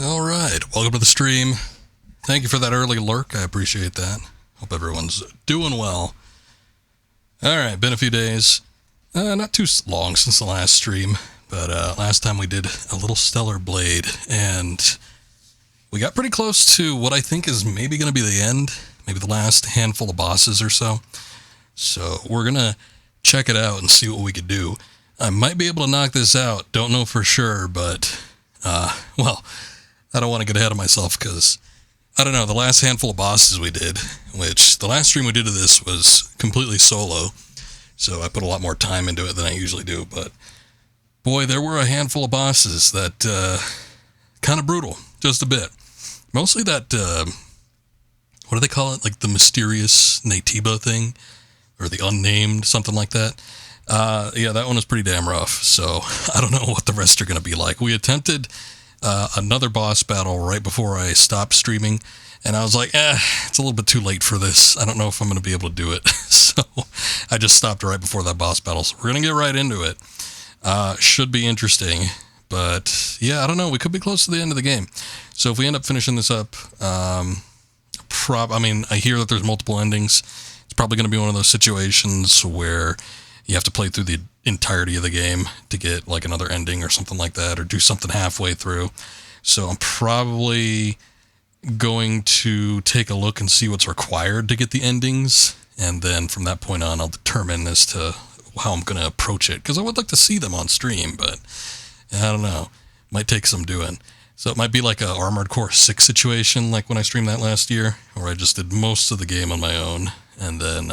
Alright, welcome to the stream. Thank you for that early lurk, I appreciate that. Hope everyone's doing well. Alright, been a few days. Not too long since the last stream, but last time we did a little Stellar Blade, and we got pretty close to what I think is maybe going to be the end, maybe the last handful of bosses or so. So we're going to check it out and see what we could do. I might be able to knock this out, don't know for sure, but, well, I don't want to get ahead of myself because, I don't know, the last handful of bosses we did, which the last stream we did of this was completely solo, so I put a lot more time into it than I usually do, but boy, there were a handful of bosses that, kind of brutal, just a bit. Mostly that, what do they call it, like the mysterious Naytibas thing, or the unnamed, something like that. Yeah, that one was pretty damn rough, so I don't know what the rest are going to be like. We attempted another boss battle right before I stopped streaming, and I was like, it's a little bit too late for this. I don't know if I'm going to be able to do it, so I just stopped right before that boss battle. So we're going to get right into it. Should be interesting, but yeah, I don't know. We could be close to the end of the game. So if we end up finishing this up, I hear that there's multiple endings. It's probably going to be one of those situations where you have to play through the entirety of the game to get like another ending or something like that, or do something halfway through. So I'm probably going to take a look and see what's required to get the endings, and then from that point on I'll determine as to how I'm going to approach it, because I would like to see them on stream, but I don't know, might take some doing. So it might be like a Armored Core 6 situation, like when I streamed that last year, where I just did most of the game on my own, and then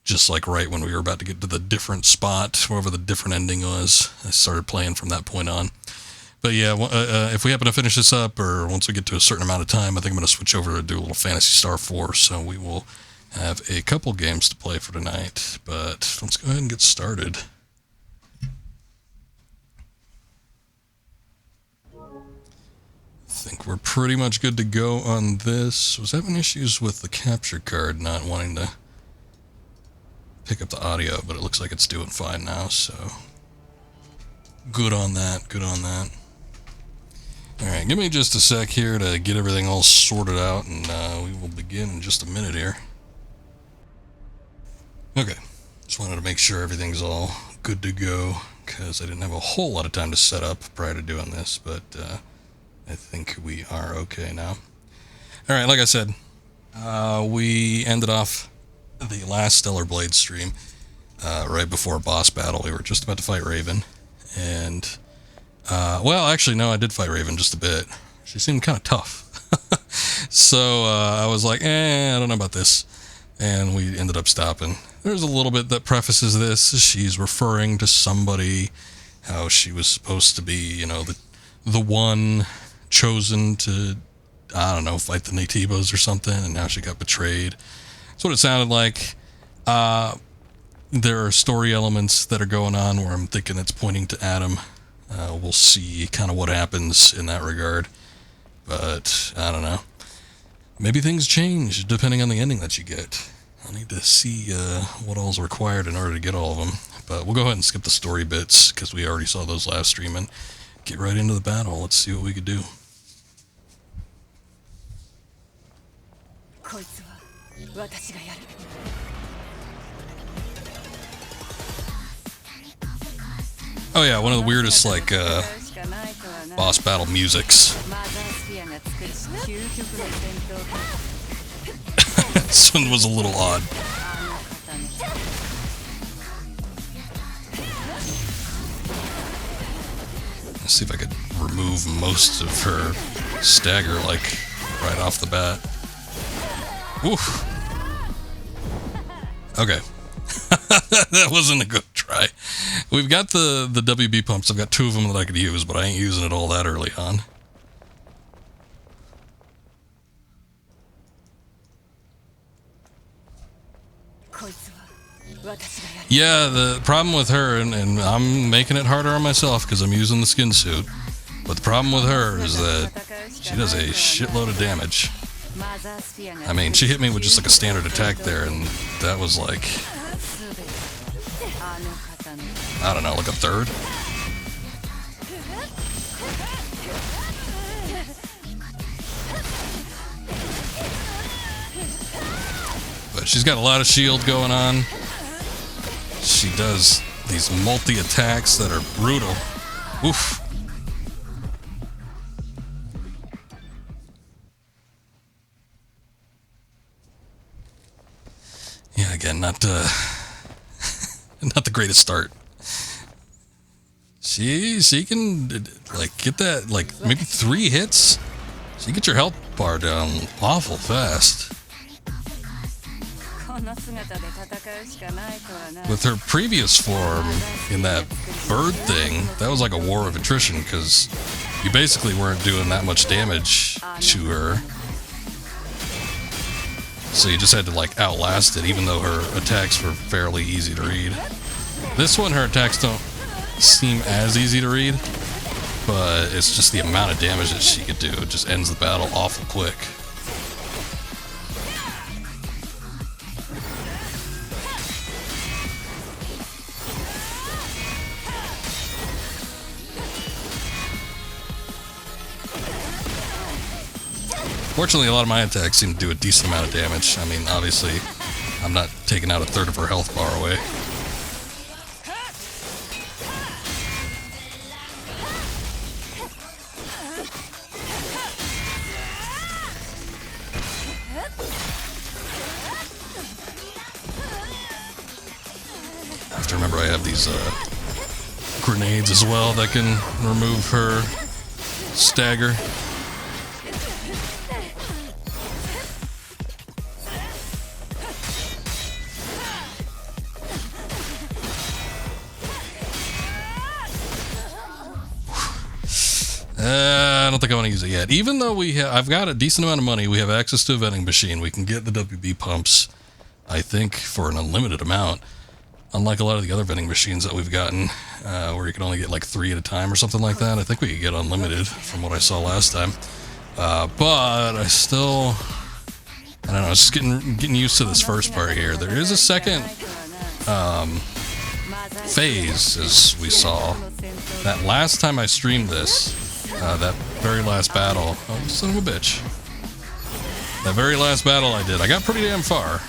just like right when we were about to get to the different spot, wherever the different ending was, I started playing from that point on. But yeah, if we happen to finish this up, or once we get to a certain amount of time, I think I'm going to switch over to do a little Phantasy Star 4, so we will have a couple games to play for tonight. But let's go ahead and get started. I think we're pretty much good to go on this. Was having issues with the capture card not wanting to pick up the audio, but it looks like it's doing fine now, so good on that, good on that. Alright, give me just a sec here to get everything all sorted out, and we will begin in just a minute here. Okay, just wanted to make sure everything's all good to go, because I didn't have a whole lot of time to set up prior to doing this, but I think we are okay now. Alright, like I said, we ended off the last Stellar Blade stream right before a boss battle. We were just about to fight Raven, and well, actually no, I did fight Raven just a bit. She seemed kind of tough. So I was like, I don't know about this, and we ended up stopping. There's a little bit that prefaces this. She's referring to somebody, how she was supposed to be, you know, the one chosen to, I don't know, fight the Naytibas or something, and now she got betrayed. That's what it sounded like. There are story elements that are going on where I'm thinking it's pointing to Adam. We'll see kind of what happens in that regard. But, I don't know. Maybe things change depending on the ending that you get. I'll need to see what all's required in order to get all of them. But we'll go ahead and skip the story bits, because we already saw those last stream, and get right into the battle. Let's see what we could do. Oh yeah, one of the weirdest, like, boss battle musics. This one was a little odd. Let's see if I could remove most of her stagger, like, right off the bat. Oof. Okay. That wasn't a good try. We've got the WB pumps. I've got two of them that I could use, but I ain't using it all that early on. Yeah, the problem with her, and I'm making it harder on myself because I'm using the skin suit, but the problem with her is that she does a shitload of damage. I mean, she hit me with just like a standard attack there, and that was like, I don't know, like a third? but she's got a lot of shield going on. She does these multi-attacks that are brutal. Oof. Yeah, again, not the greatest start. She can like get that like maybe 3 hits. So you get your health bar down awful fast. With her previous form in that bird thing, that was like a war of attrition because you basically weren't doing that much damage to her. So you just had to like outlast it, even though her attacks were fairly easy to read. This one, her attacks don't seem as easy to read, but it's just the amount of damage that she could do. It just ends the battle awful quick. Fortunately, a lot of my attacks seem to do a decent amount of damage. I mean, obviously, I'm not taking out 1/3 of her health bar away. I have to remember I have these grenades as well that can remove her stagger. I don't think I want to use it yet. Even though I've got a decent amount of money, we have access to a vending machine. We can get the WB pumps, I think, for an unlimited amount. Unlike a lot of the other vending machines that we've gotten, where you can only get like 3 at a time or something like that. I think we could get unlimited from what I saw last time. But I still, I don't know, it's just getting used to this first part here. There is a second phase, as we saw. That last time I streamed this, that very last battle, oh, son of a bitch. That very last battle I did, I got pretty damn far.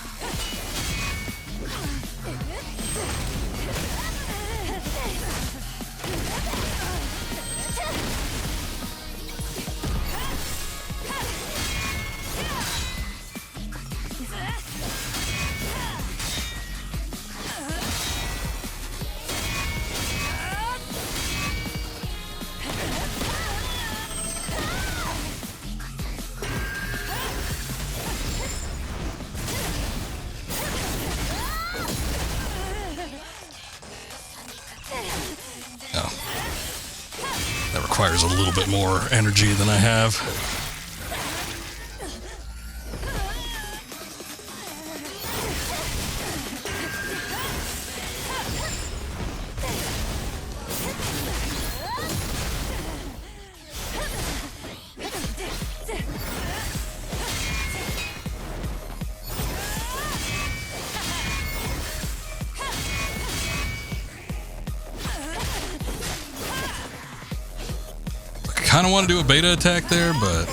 Requires a little bit more energy than I have. I kind of want to do a beta attack there, but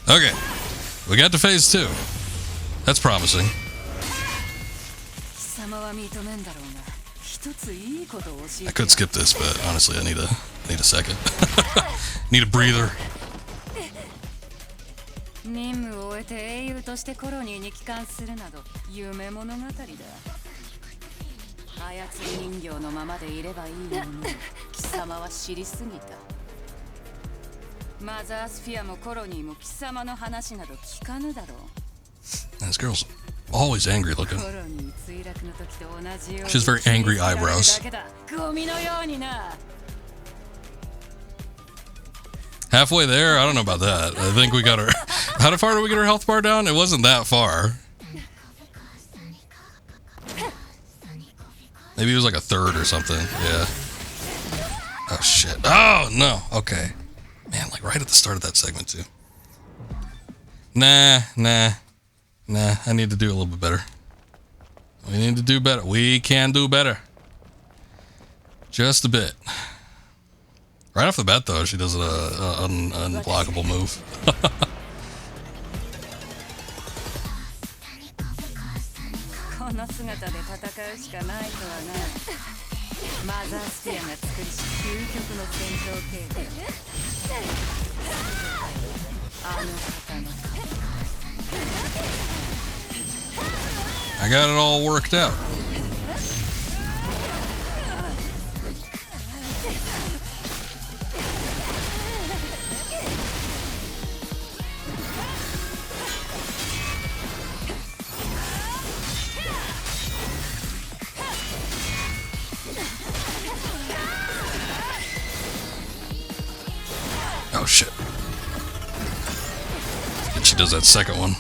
okay, we got to phase 2. That's promising. I could skip this, but honestly, I need a second. Need a breather. 任務を終えて英雄としてコロニーに帰還するなど夢物語だ。操り人形のままでいればいいのに貴様は知りすぎた。マザースフィアもコロニーも貴様の話など聞かぬだろう。This girl's always angry looking. She has very angry eyebrows. Halfway there? I don't know about that. I think we got her... How far did we get her health bar down? It wasn't that far. Maybe it was like 1/3 or something. Yeah. Oh, shit. Oh, no. Okay. Man, like right at the start of that segment, too. Nah. I need to do a little bit better. We need to do better. We can do better. Just a bit. Right off the bat, though, she does an unblockable move. I got it all worked out. Oh shit. And she does that second one.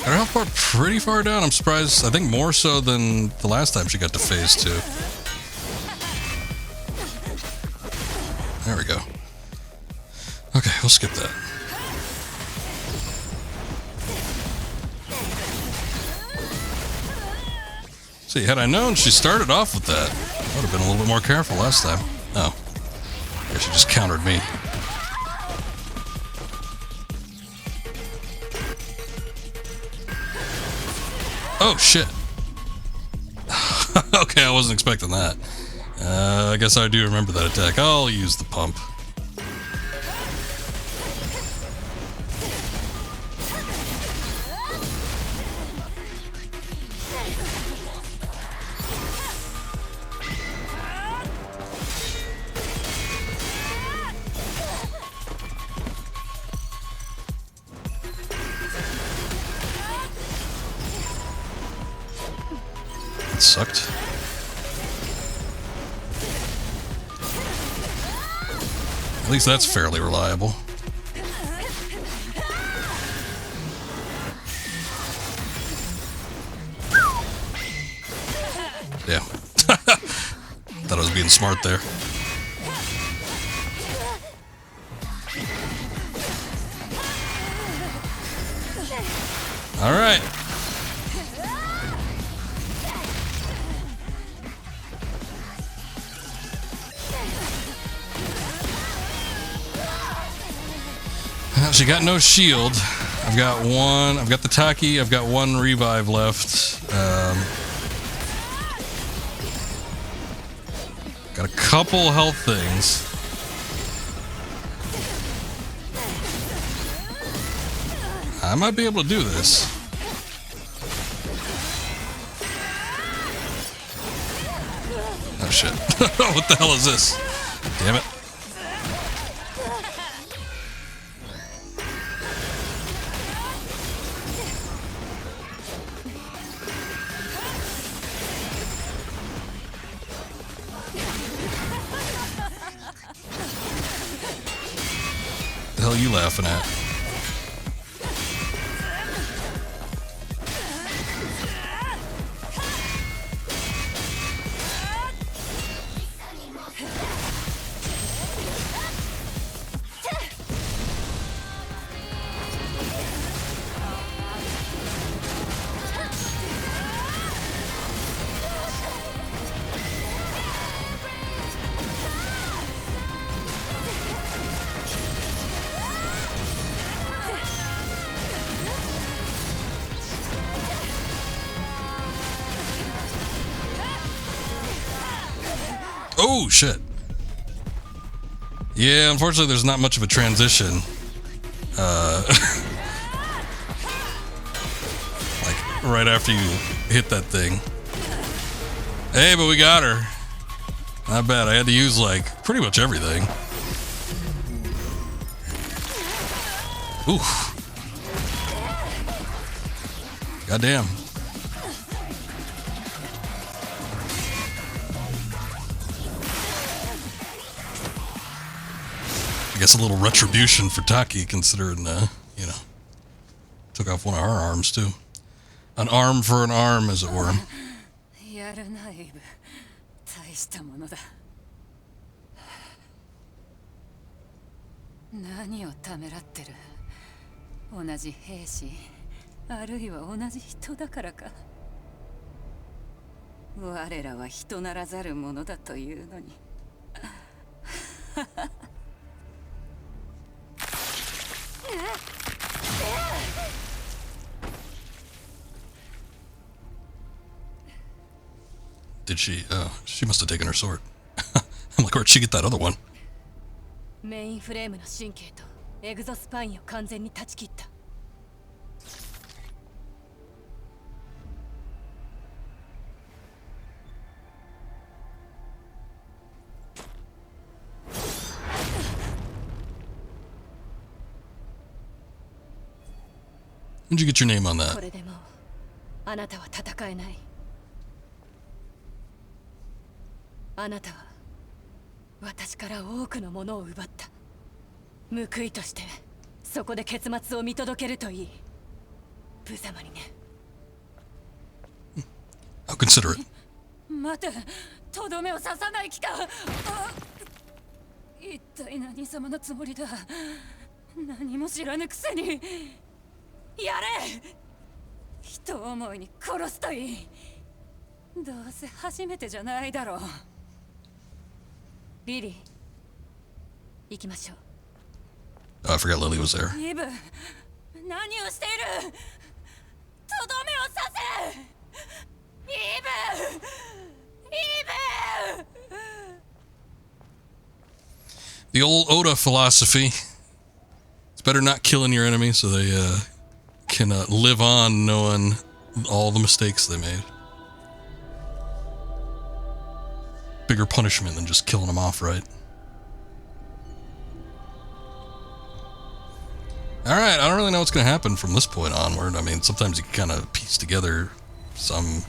Her health bar pretty far down. I'm surprised. I think more so than the last time she got to phase 2. There we go. Okay, we'll skip that. See, had I known she started off with that, I would have been a little bit more careful last time. Oh. I guess she just countered me. Oh, shit. Okay, I wasn't expecting that. I guess I do remember that attack. I'll use the pump. That sucked. At least that's fairly reliable. Yeah. Thought I was being smart there. All right. She got no shield. I've got one. I've got the Taki. I've got one revive left. Got a couple health things. I might be able to do this. Oh shit. What the hell is this? Damn it. The hell are you laughing at? Oh, shit. Yeah, unfortunately, there's not much of a transition. Like, right after you hit that thing. Hey, but we got her. Not bad. I had to use, like, pretty much everything. Oof. Goddamn. guess a little retribution for Taki, considering, you know, took off one of our arms, too. An arm for an arm, as it were. やるなイブ、大したものだ。何をためらってる。同じ兵士、あるいは同じ人だからか。我らは人ならざるものだというのに。Did she? Oh, she must have taken her sword. I'm like, where'd she get that other one? メインフレームの神経とエグゾスパインを完全に断ち切った。When'd you get your name on that? これでもうあなたは戦えない。あなたは私から多くのものを奪った。報いとしてそこで結末を見届けるといい。無様にね。How considerate. 待て、とどめを刺さない気か。一体何様のつもりだ。何も知らぬくせに。やれ。人思いに殺すといい。どうせ初めてじゃないだろう。リリー、行きましょう。Oh, I forgot Lily was there. イブ、何をしている。とどめを刺せ。イブ、イブ。The old Oda philosophy. It's better not killing your enemy so they can live on knowing all the mistakes they made. Bigger punishment than just killing them off, right? Alright, I don't really know what's going to happen from this point onward. I mean, sometimes you can kind of piece together some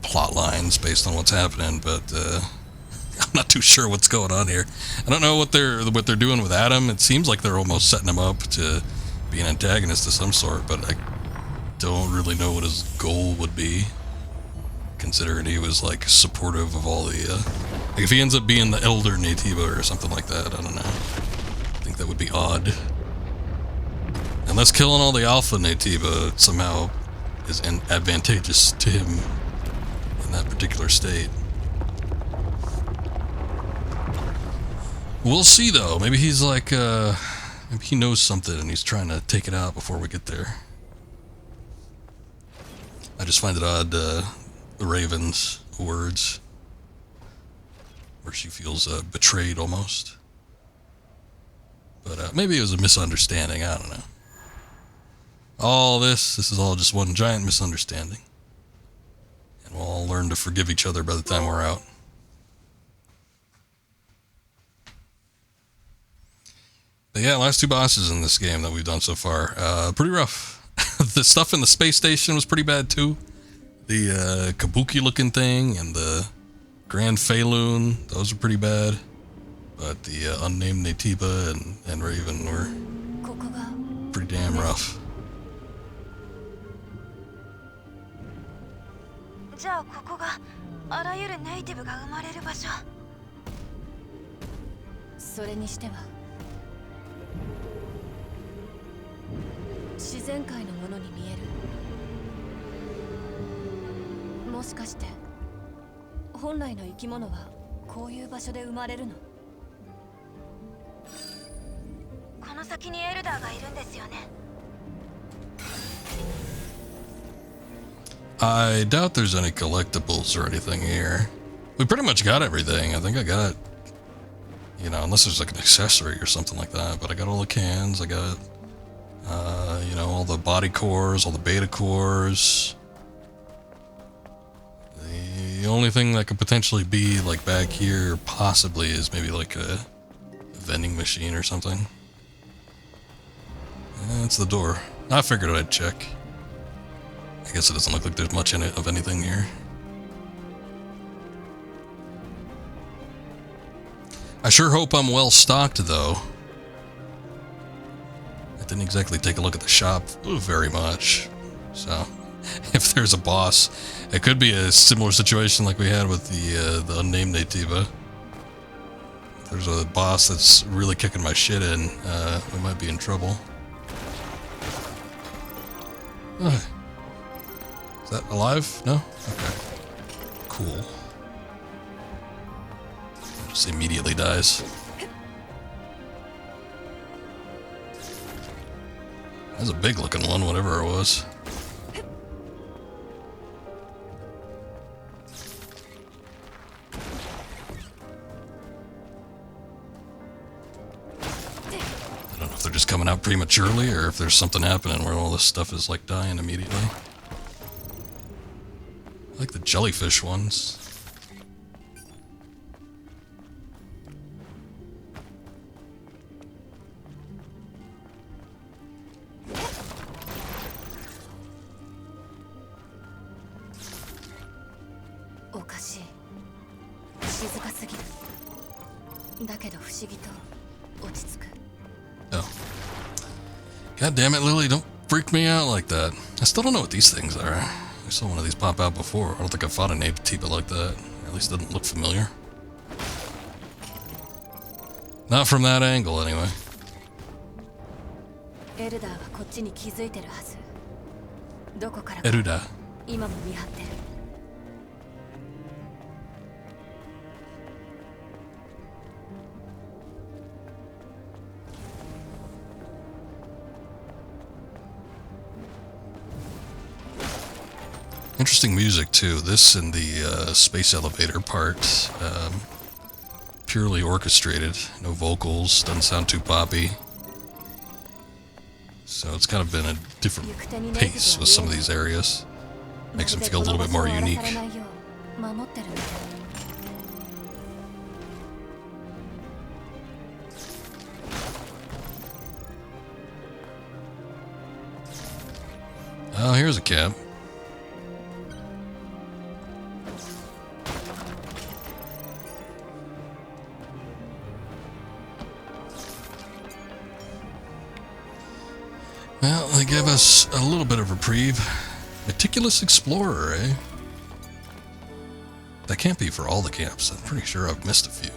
plot lines based on what's happening, but I'm not too sure what's going on here. I don't know what they're doing with Adam. It seems like they're almost setting him up to be an antagonist of some sort, but I don't really know what his goal would be, considering he was like supportive of all the like if he ends up being the elder Naytiba or something like that, I don't know. I think that would be odd. Unless killing all the alpha Naytiba somehow is advantageous to him in that particular state. We'll see though. Maybe he's like maybe he knows something and he's trying to take it out before we get there. I just find it odd, the Raven's words, where she feels betrayed almost. But maybe it was a misunderstanding, I don't know. All this is all just one giant misunderstanding. And we'll all learn to forgive each other by the time we're out. But yeah, last two bosses in this game that we've done so far, pretty rough. The stuff in the space station was pretty bad too. The kabuki looking thing and the Grand Feilun, those are pretty bad. But the unnamed Naytiba and Raven were pretty damn rough. じゃあここがあらゆるネイティブが生まれる場所。それにしては自然界のものに見える。もしかして本来の生き物はこういう場所で生まれるの？この先にエルダーがいるんですよね。I doubt there's any collectibles or anything here. We pretty much got everything. I think I got, you know, unless there's like an accessory or something like that, but I got all the cans, I got, you know, all the body cores, all the beta cores. The only thing that could potentially be like back here possibly is maybe like a vending machine or something. That's the door. I figured I'd check. I guess it doesn't look like there's much in it of anything here. I sure hope I'm well stocked, though. I didn't exactly take a look at the shop very much. So, if there's a boss, it could be a similar situation like we had with the unnamed Naytiba. If there's a boss that's really kicking my shit in, we might be in trouble. Is that alive? No? Okay. Cool. Just immediately dies. That's a big looking one, whatever it was. I don't know if they're just coming out prematurely or if there's something happening where all this stuff is like dying immediately. I like the jellyfish ones. Oh. God damn it, Lily, don't freak me out like that. I still don't know what these things are. I saw one of these pop out before. I don't think I fought a Naytiba like that. Or at least it doesn't look familiar. Not from that angle, anyway. Eruda. Interesting music too. This and the space elevator part, purely orchestrated. No vocals, doesn't sound too poppy. So it's kind of been a different pace with some of these areas. Makes them feel a little bit more unique. Oh, here's a cab. Well, they gave us a little bit of reprieve. Meticulous Explorer, eh? That can't be for all the camps. I'm pretty sure I've missed a few.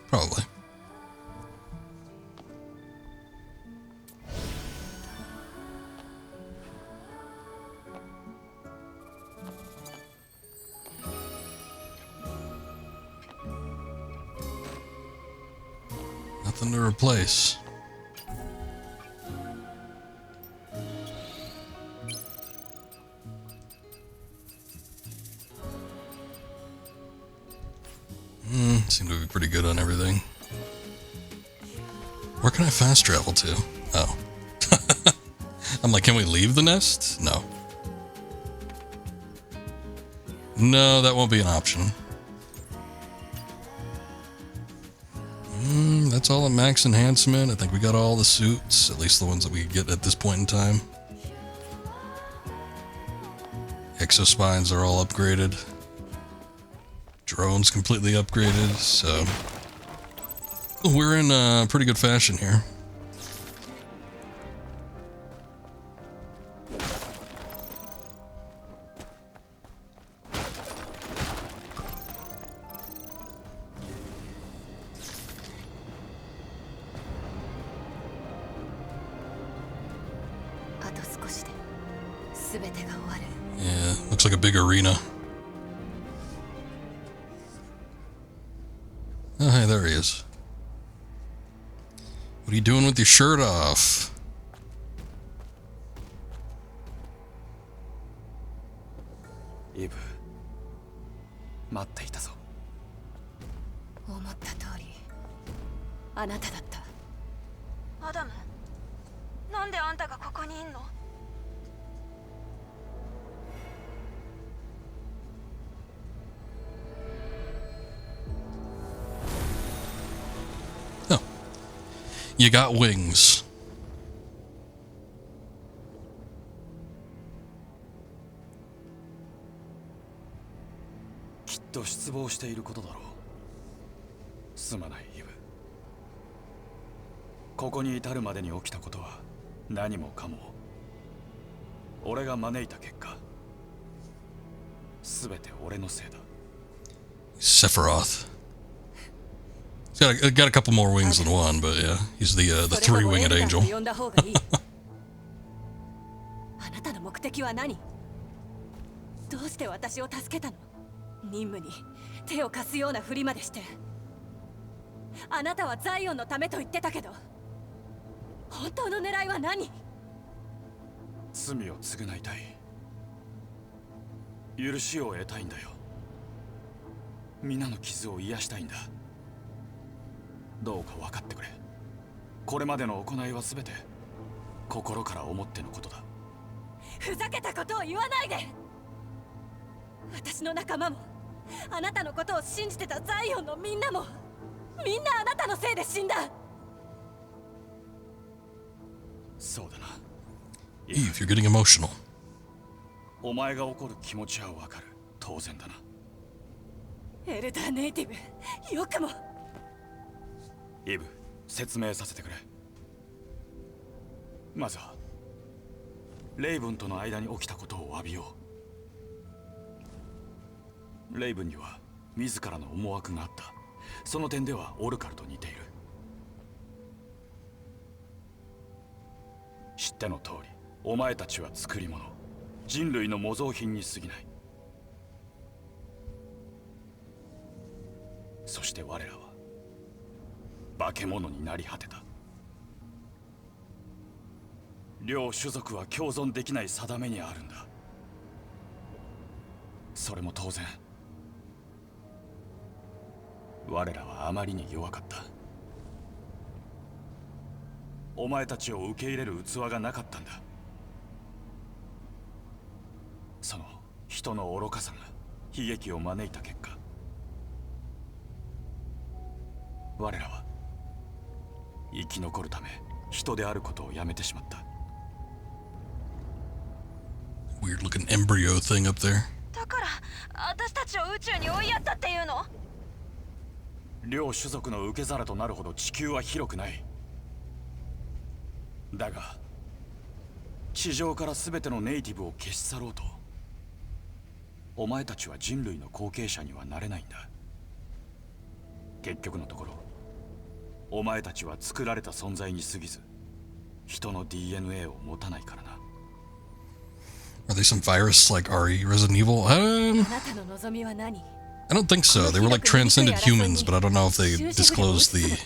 Probably. Nothing to replace. Seem to be pretty good on everything. Where can I fast travel to? Oh. I'm like, can we leave the nest? No. No, that won't be an option. That's all at max enhancement. I think we got all the suits, at least the ones that we get at this point in time. Exospines are all upgraded. Drone's completely upgraded, so we're in pretty good fashion here. Yeah, looks like a big arena. Oh, hey, there he is. What are you doing with your shirt off? Eve, 待っていたぞ。思った通り、あなただった。アダム、なんであんたがここにいんの？ You got wings. きっと失望していることだろう。すまないイブ。ここに至るまでに起きたことは何もかも俺が招いた結果、すべて俺のせいだ。 Sephiroth. Got a couple more wings than one, but yeah, he's the three-winged angel. 呼んだ方がいい。あなたの目的は何？どうして私を助けたの？任務に手を貸すようなふりまでして。あなたはザイオンのためと言ってたけど、本当の狙いは何？罪を償いたい。許しを得たいんだよ。皆の傷を癒したいんだ。どうか分かってくれ。これまでの行いは全て心から思ってのことだ。ふざけたことを言わないで。私の仲間もあなたのことを信じてたザイオンのみんなも、みんなあなたのせいで死んだ。そうだな。 Eve, you're getting emotional. お前が怒る気持ちは分かる。当然だな。エルダーネイティブ、よくも。イブ、説明させてくれ。まずはレイブンとの間に起きたことを詫びよう。レイブンには自らの思惑があった。その点ではオルカルと似ている。知っての通り、お前たちは作り物、人類の模造品に過ぎない。そして我らは化け物になり果てた。両種族は共存できない定めにあるんだ。それも当然我らはあまりに弱かった。お前たちを受け入れる器がなかったんだ。その人の愚かさが悲劇を招いた結果、我らは生き残るため人であることをやめてしまった。 Weird looking embryo thing up there. だから私たちを宇宙に追いやったっていうの？両種族の受け皿となるほど地球は広くない。だが地上から全てのネイティブを消し去ろうと、お前たちは人類の後継者にはなれないんだ。結局のところお前たちは作られた存在に過ぎず、人の DNA を持たないからな。 Are they some virus like RE Resident Evil? あなたの望みは何？ I don't think so. They were like transcended humans, but I don't know if they disclosed the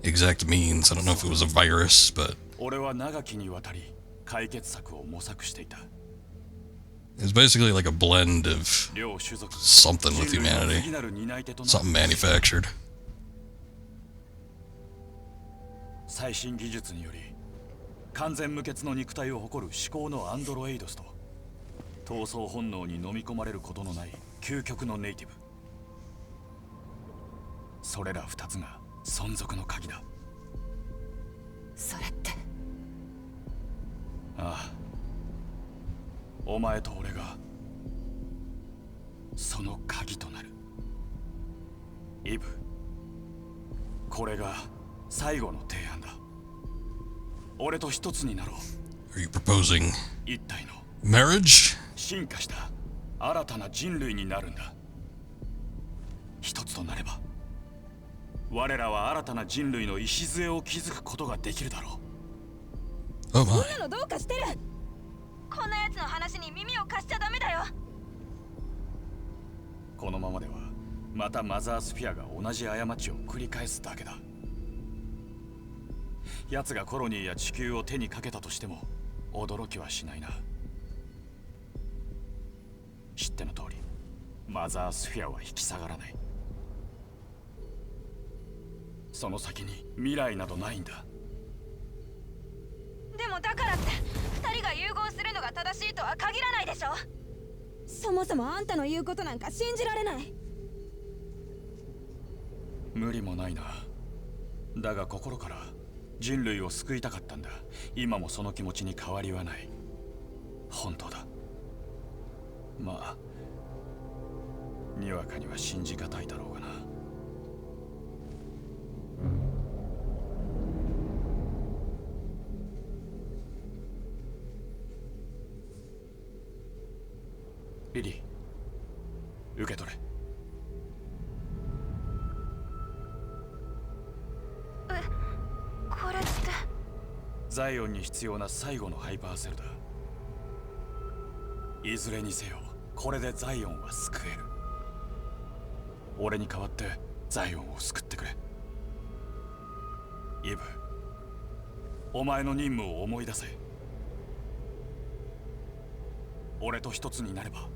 exact means. I don't know if it was a virus, but 俺は長きにわたり解決策を模索していた。 it's basically like a blend of 両種族 something with 人類の humanity, 次なる担い手となる something manufactured. 最新技術により完全無欠の肉体を誇る至高のアンドロエイドスと闘争本能に飲み込まれることのない究極のネイティブ、それら二つが存続の鍵だ。それって。ああ、お前と俺がその鍵となる。イブ、これが最後の提案だ。俺と一つになろう。 Are you proposing 一体の marriage? 進化した新たな人類になるんだ。一つとなれば我らは新たな人類の礎を築くことができるだろう。 Oh そん my. なのどうかしてる。こんなやつの話に耳を貸しちゃダメだよ。このままではまたマザースフィアが同じ過ちを繰り返すだけだ。奴がコロニーや地球を手にかけたとしても驚きはしないな。知っての通りマザースフィアは引き下がらない。その先に未来などないんだ。でもだからって二人が融合するのが正しいとは限らないでしょ。そもそもあんたの言うことなんか信じられない。無理もないな。だが心から人類を救いたかったんだ。今もその気持ちに変わりはない。本当だ。まあにわかには信じがたいだろうがな。リリー、受け取れ。これってザイオンに必要な最後のハイパーセルだ。いずれにせよこれでザイオンは救える。俺に代わってザイオンを救ってくれ。イブ、お前の任務を思い出せ。俺と一つになれば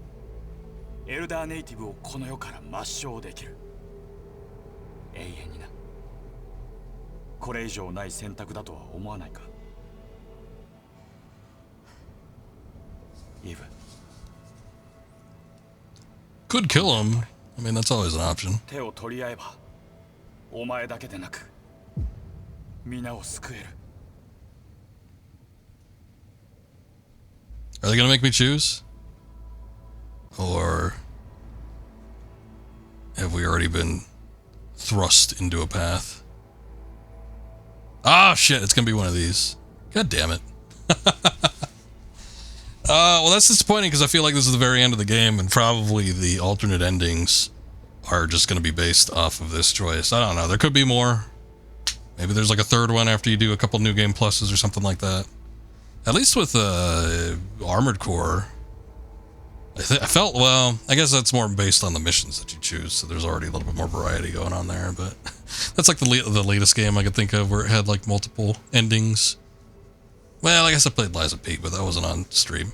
エルダーネイティブをこの世から抹消できる。永遠にな。これ以上ない選択だとは思わないか、イブ。 Could kill him. I mean, that's always an option. 手を取り合えばお前だけでなく皆を救える。 Are they gonna make me choose? Or have we already been thrust into a path? Ah, shit, it's gonna be one of these. God damn it. Well, that's disappointing because I feel like this is the very end of the game and probably the alternate endings are just going to be based off of this choice. I don't know. There could be more. Maybe there's like a third one after you do a couple new game pluses or something like that. At least with Armored Core, I felt, well, I guess that's more based on the missions that you choose, so there's already a little bit more variety going on there, but that's like the latest game I could think of where it had like multiple endings. Well, I guess I played Lies of P, but that wasn't on stream.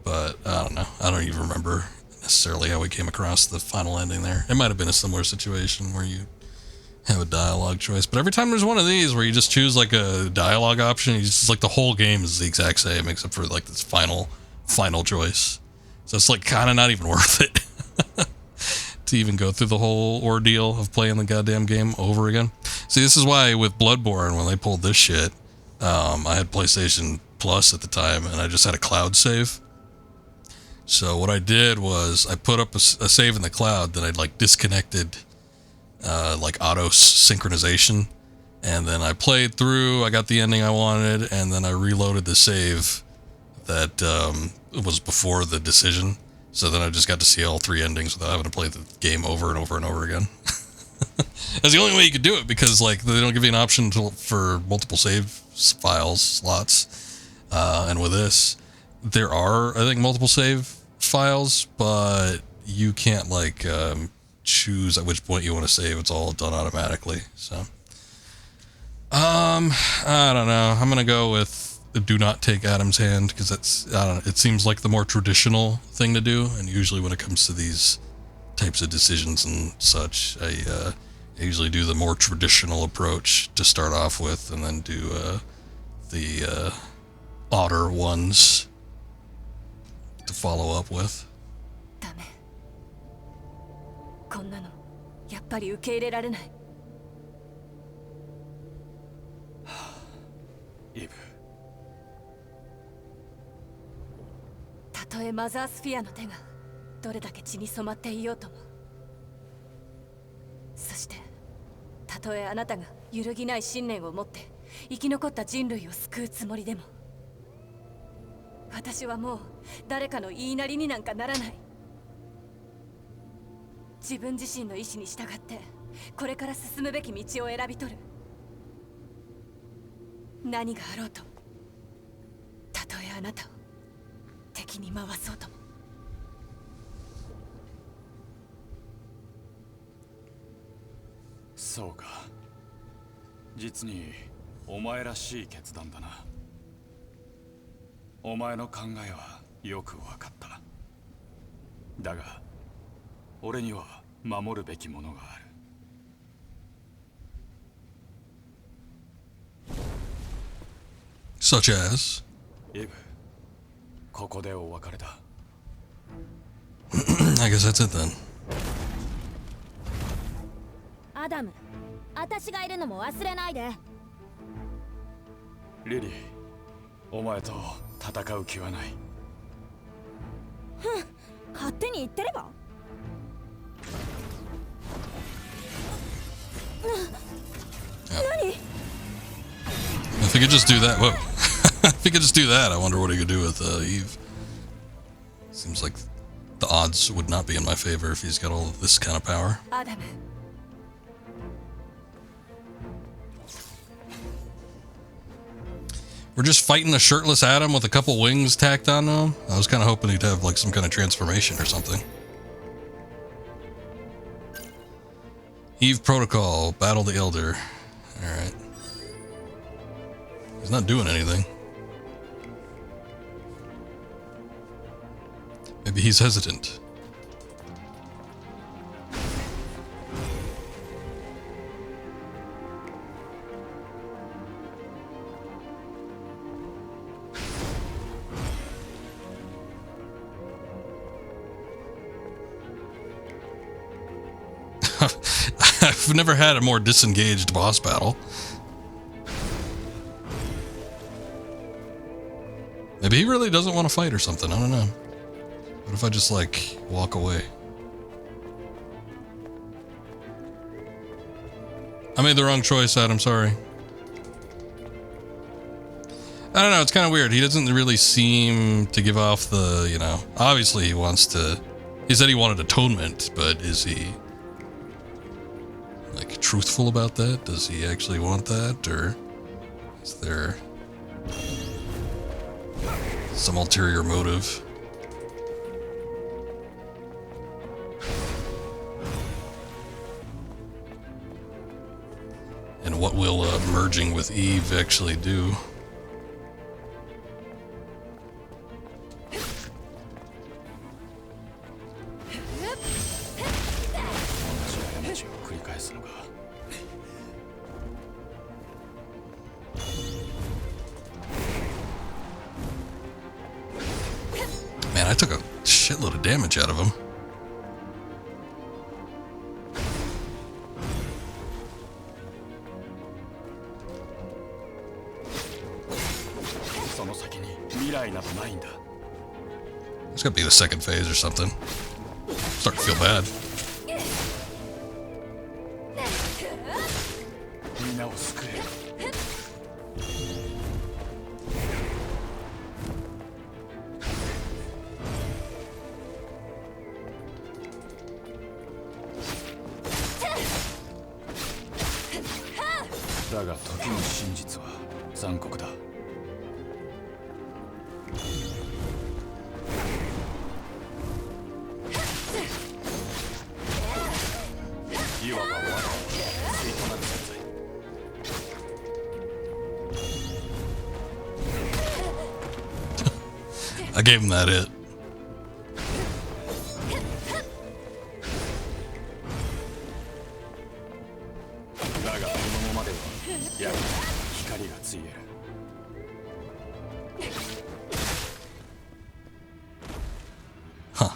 But I don't know. I don't even remember necessarily how we came across the final ending there. It might have been a similar situation where you have a dialogue choice. But every time there's one of these where you just choose like a dialogue option, you just like the whole game is the exact same except for like this final choice. So it's like kind of not even worth it to even go through the whole ordeal of playing the goddamn game over again. See, this is why with Bloodborne, when they pulled this shit, I had PlayStation Plus at the time, and I just had a cloud save. So what I did was I put up a save in the cloud, then I'd like disconnected like auto synchronization, and then I played through, I got the ending I wanted, and then I reloaded the save that was before the decision. So then I just got to see all three endings without having to play the game over and over and over again. That's the only way you could do it, because like they don't give you an option for multiple save files slots, and with this there are, I think, multiple save files, but you can't like choose at which point you want to save. It's all done automatically. So I don't know, I'm gonna go with do not take Adam's hand, because that's, I don't know, it seems like the more traditional thing to do, and usually when it comes to these types of decisions and such, I usually do the more traditional approach to start off with, and then do the odder ones to follow up with. ダメ。こんなのやっぱり受け入れられない。イブ、たとえマザースフィアの手がどれだけ血に染まっていようとも、そしてたとえあなたが揺るぎない信念を持って生き残った人類を救うつもりでも、私はもう誰かの言いなりになんかならない。自分自身の意志に従ってこれから進むべき道を選び取る。何があろうと、たとえあなたを敵に回そうとも。そうか、実にお前らしい決断だな。お前の考えはよく分かった。だが俺には守るべきものがある。Such as? イブ、ここでお別れだ。I guess that's it then. アダム、私がいるのも忘れないで。リリー、お前と戦う気はない。勝手に言ってれば。何？ If he could just do that, whoa. If he could just do that, I wonder what he could do with Eve. Seems like the odds would not be in my favor if he's got all of this kind of power. アダム。We're just fighting the shirtless Adam with a couple wings tacked onto him. I was kind of hoping he'd have like some kind of transformation or something. Eve Protocol, battle the Elder. Alright. He's not doing anything. Maybe he's hesitant. I've never had a more disengaged boss battle. Maybe he really doesn't want to fight or something. I don't know. What if I just, like, walk away? I made the wrong choice, Adam. Sorry. I don't know. It's kind of weird. He doesn't really seem to give off the, you know... Obviously, he wants to... He said he wanted atonement, but is he... like, truthful about that? Does he actually want that? Or is there... some ulterior motive? And what will merging with Eve actually do? Man, I took a shitload of damage out of him. It's gotta be the second phase or something. I'm starting to feel bad. I gave him that hit. Huh.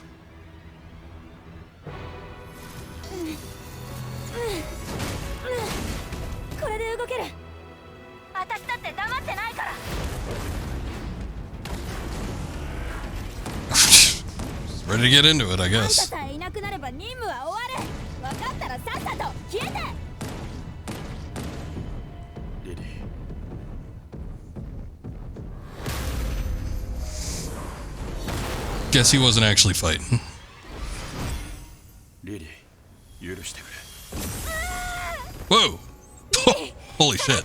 Ready to get into it, I guess. Guess he wasn't actually fighting. Whoa! Holy shit.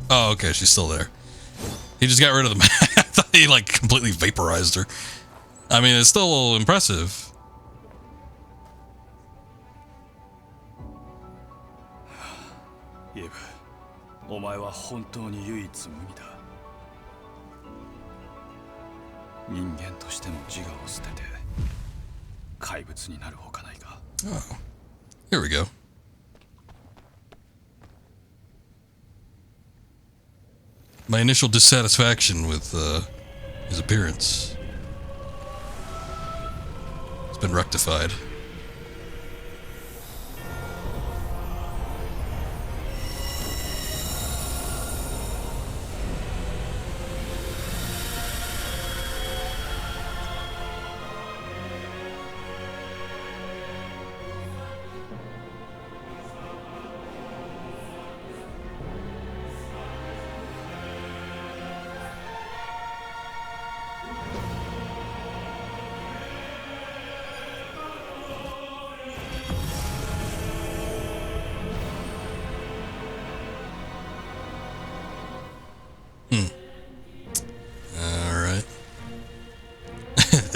Oh, okay, she's still there. He just got rid of the man. I thought he, like, completely vaporized her. I mean, it's still impressive. Eve, お前は本当に唯一無二だ。人間としての自我を捨てて怪物になるほかないが。Oh, here we go. My initial dissatisfaction with his appearance has been rectified.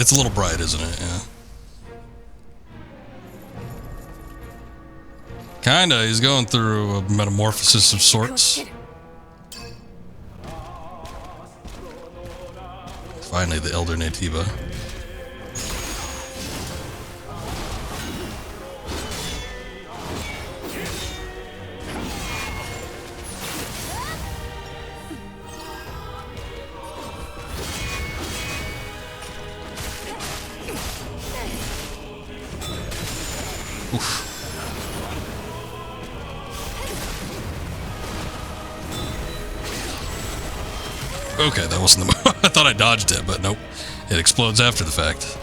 It's a little bright, isn't it? Yeah. Kinda. He's going through a metamorphosis of sorts. Finally, the Elder Naytiba. Oof. Okay, that wasn't the I thought I dodged it, but nope. It explodes after the fact.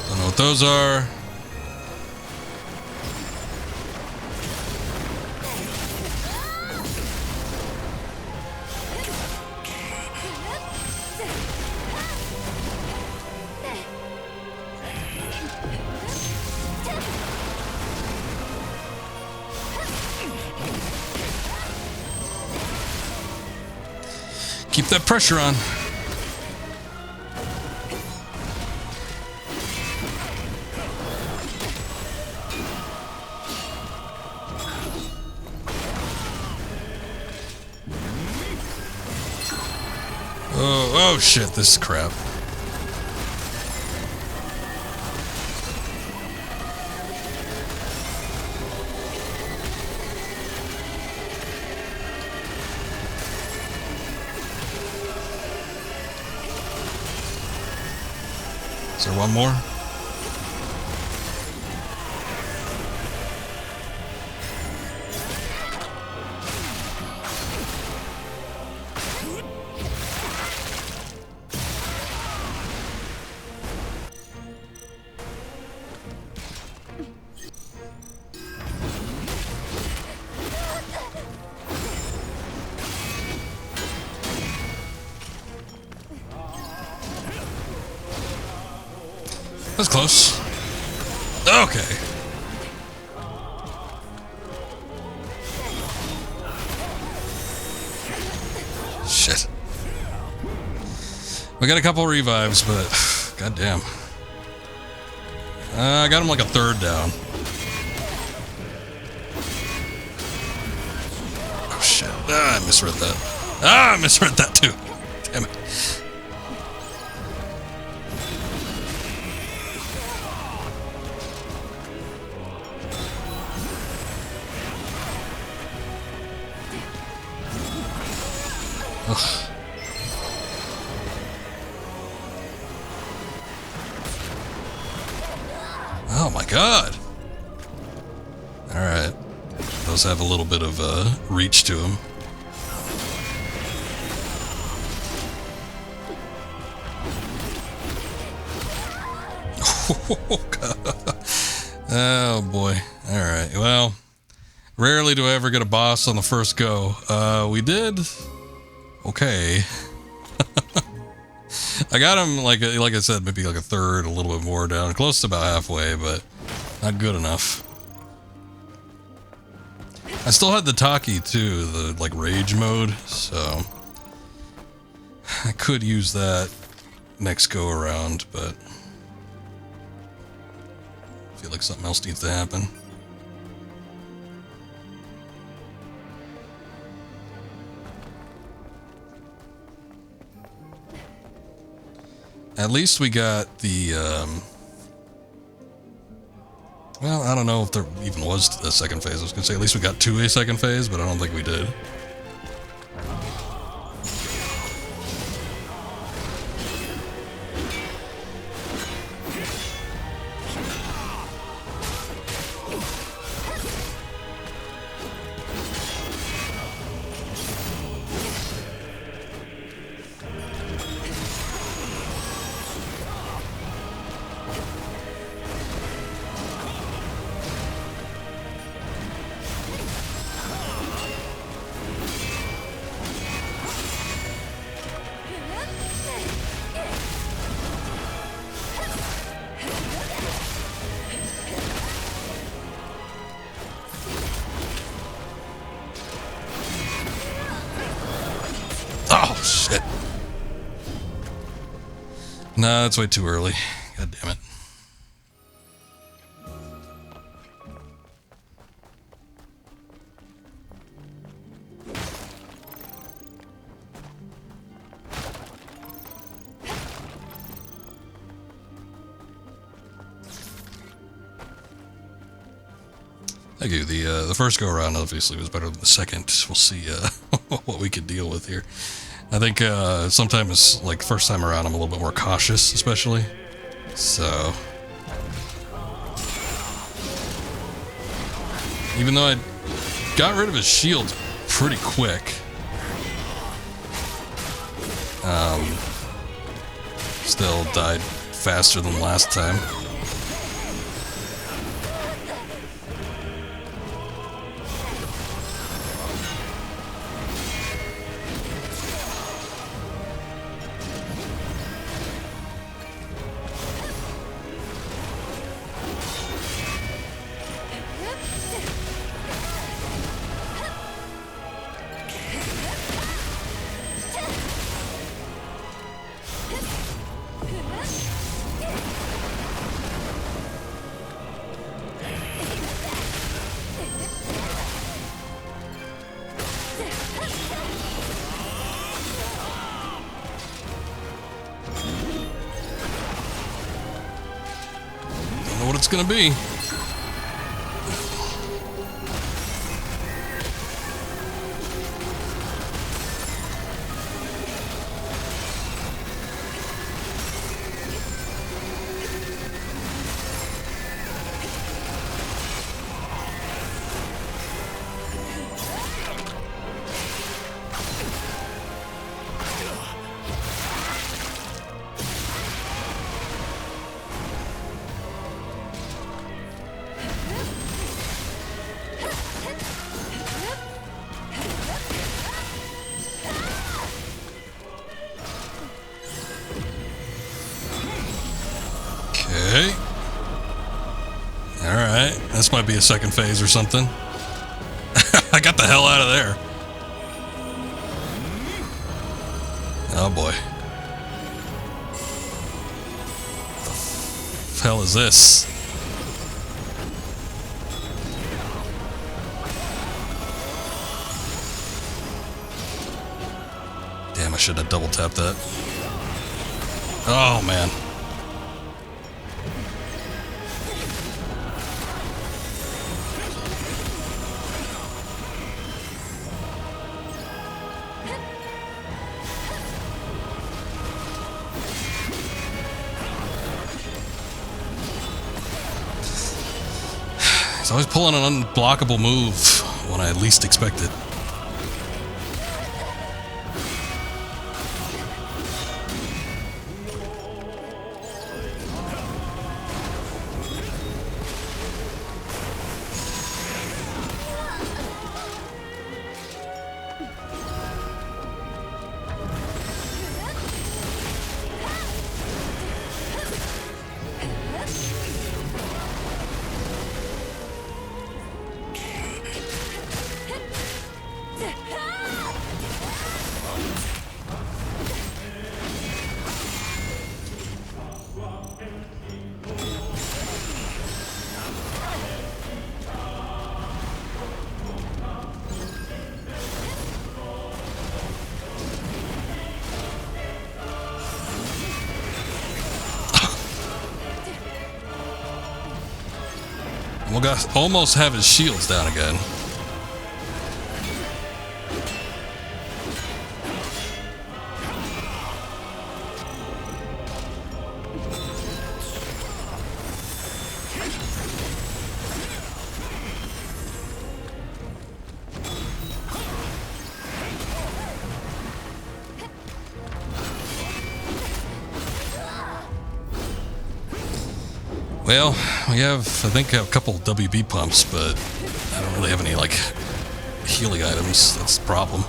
Don't know what those are. Keep that pressure on. Oh shit, this is crap. Is there one more? That's close. Okay. Shit. We got a couple revives, but goddamn. I got him like a third down. Oh shit. I misread that. I misread that too. Damn it. Ugh. Oh my god. Alright. Those have a little bit of reach to them. Oh boy. Alright, well, rarely do I ever get a boss on the first go. We did okay. I got him like I said, maybe like a third, a little bit more down, close to about halfway, but not good enough. I still had the Taki too, the like rage mode, so I could use that next go around, but I feel like something else needs to happen. At least we got the, well, I don't know if there even was a second phase. I was going to say at least we got to a second phase, but I don't think we did. Nah, it's way too early. God damn it. Thank you. The first go around obviously was better than the second. We'll see what we can deal with here. I think sometimes, like first time around, I'm a little bit more cautious, especially. So, even though I got rid of his shield pretty quick, still died faster than last time. What it's gonna be. Okay. Alright. This might be a second phase or something. I got the hell out of there. Oh boy. What the hell is this? Damn, I should have double tapped that. Oh man. He's always pulling an unblockable move when I least expect it. We'll almost have his shields down again. Well, we have, I think, a couple WB pumps, but I don't really have any, like, healing items. That's the problem.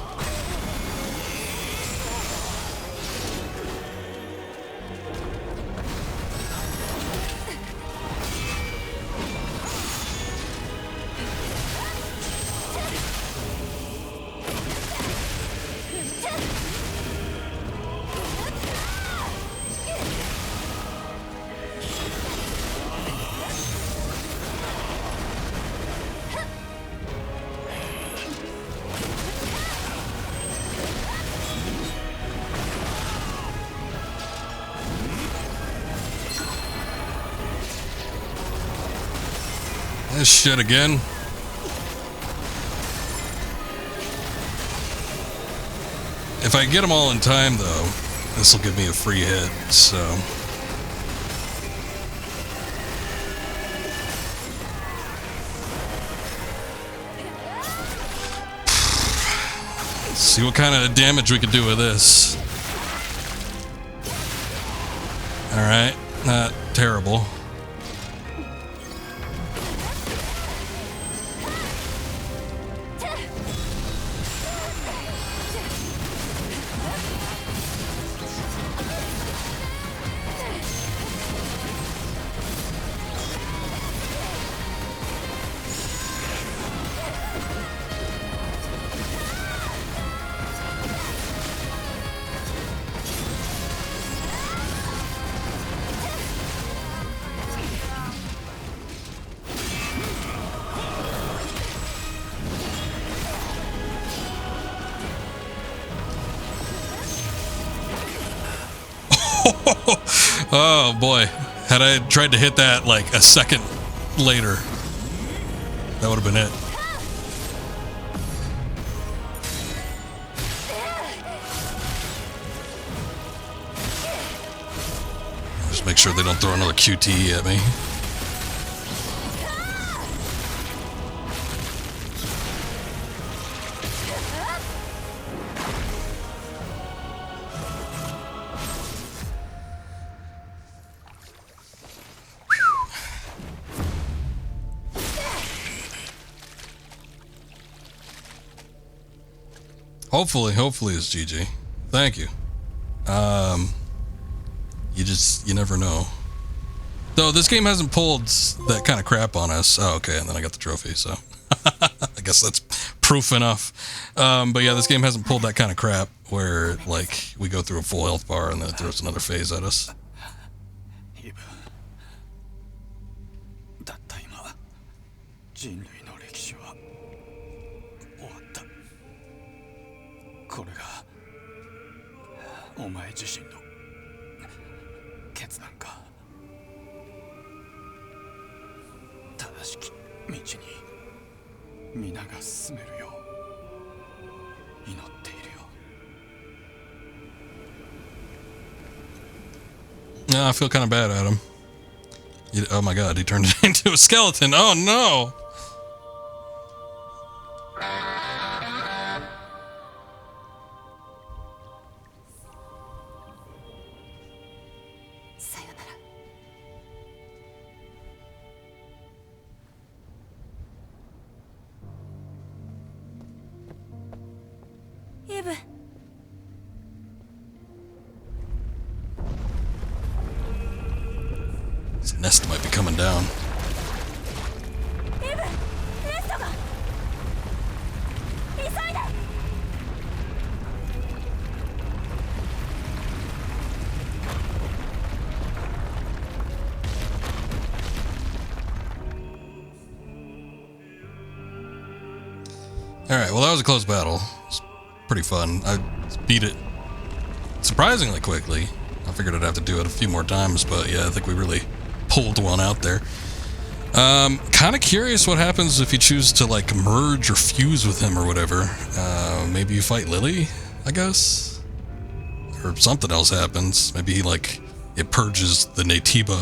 This shit again. If I get them all in time, though, this will give me a free hit, so... Let's see what kind of damage we can do with this. Alright, not terrible. Oh boy, had I tried to hit that like a second later, that would have been it. Just make sure they don't throw another QT at me. Hopefully it's GG. Thank you. You never know. Though this game hasn't pulled that kind of crap on us. Oh, okay, and then I got the trophy, so I guess that's proof enough. But yeah, this game hasn't pulled that kind of crap where like we go through a full health bar and then it throws another phase at us. たった今人類の歴史は終わった。これがお前自身の決断か。正しき道に皆が進めるよう祈っているよ。 No, I feel kind of bad, Adam. Oh my god, he turned into a skeleton. Oh no! This nest might be coming down. Alright, well that was a close battle. It's pretty fun. I beat it surprisingly quickly. I figured I'd have to do it a few more times, but yeah, I think we really pulled one out there. Kind of curious what happens if you choose to like merge or fuse with him or whatever. Maybe you fight Lily, I guess? Or something else happens. Maybe he like, it purges the Naytiba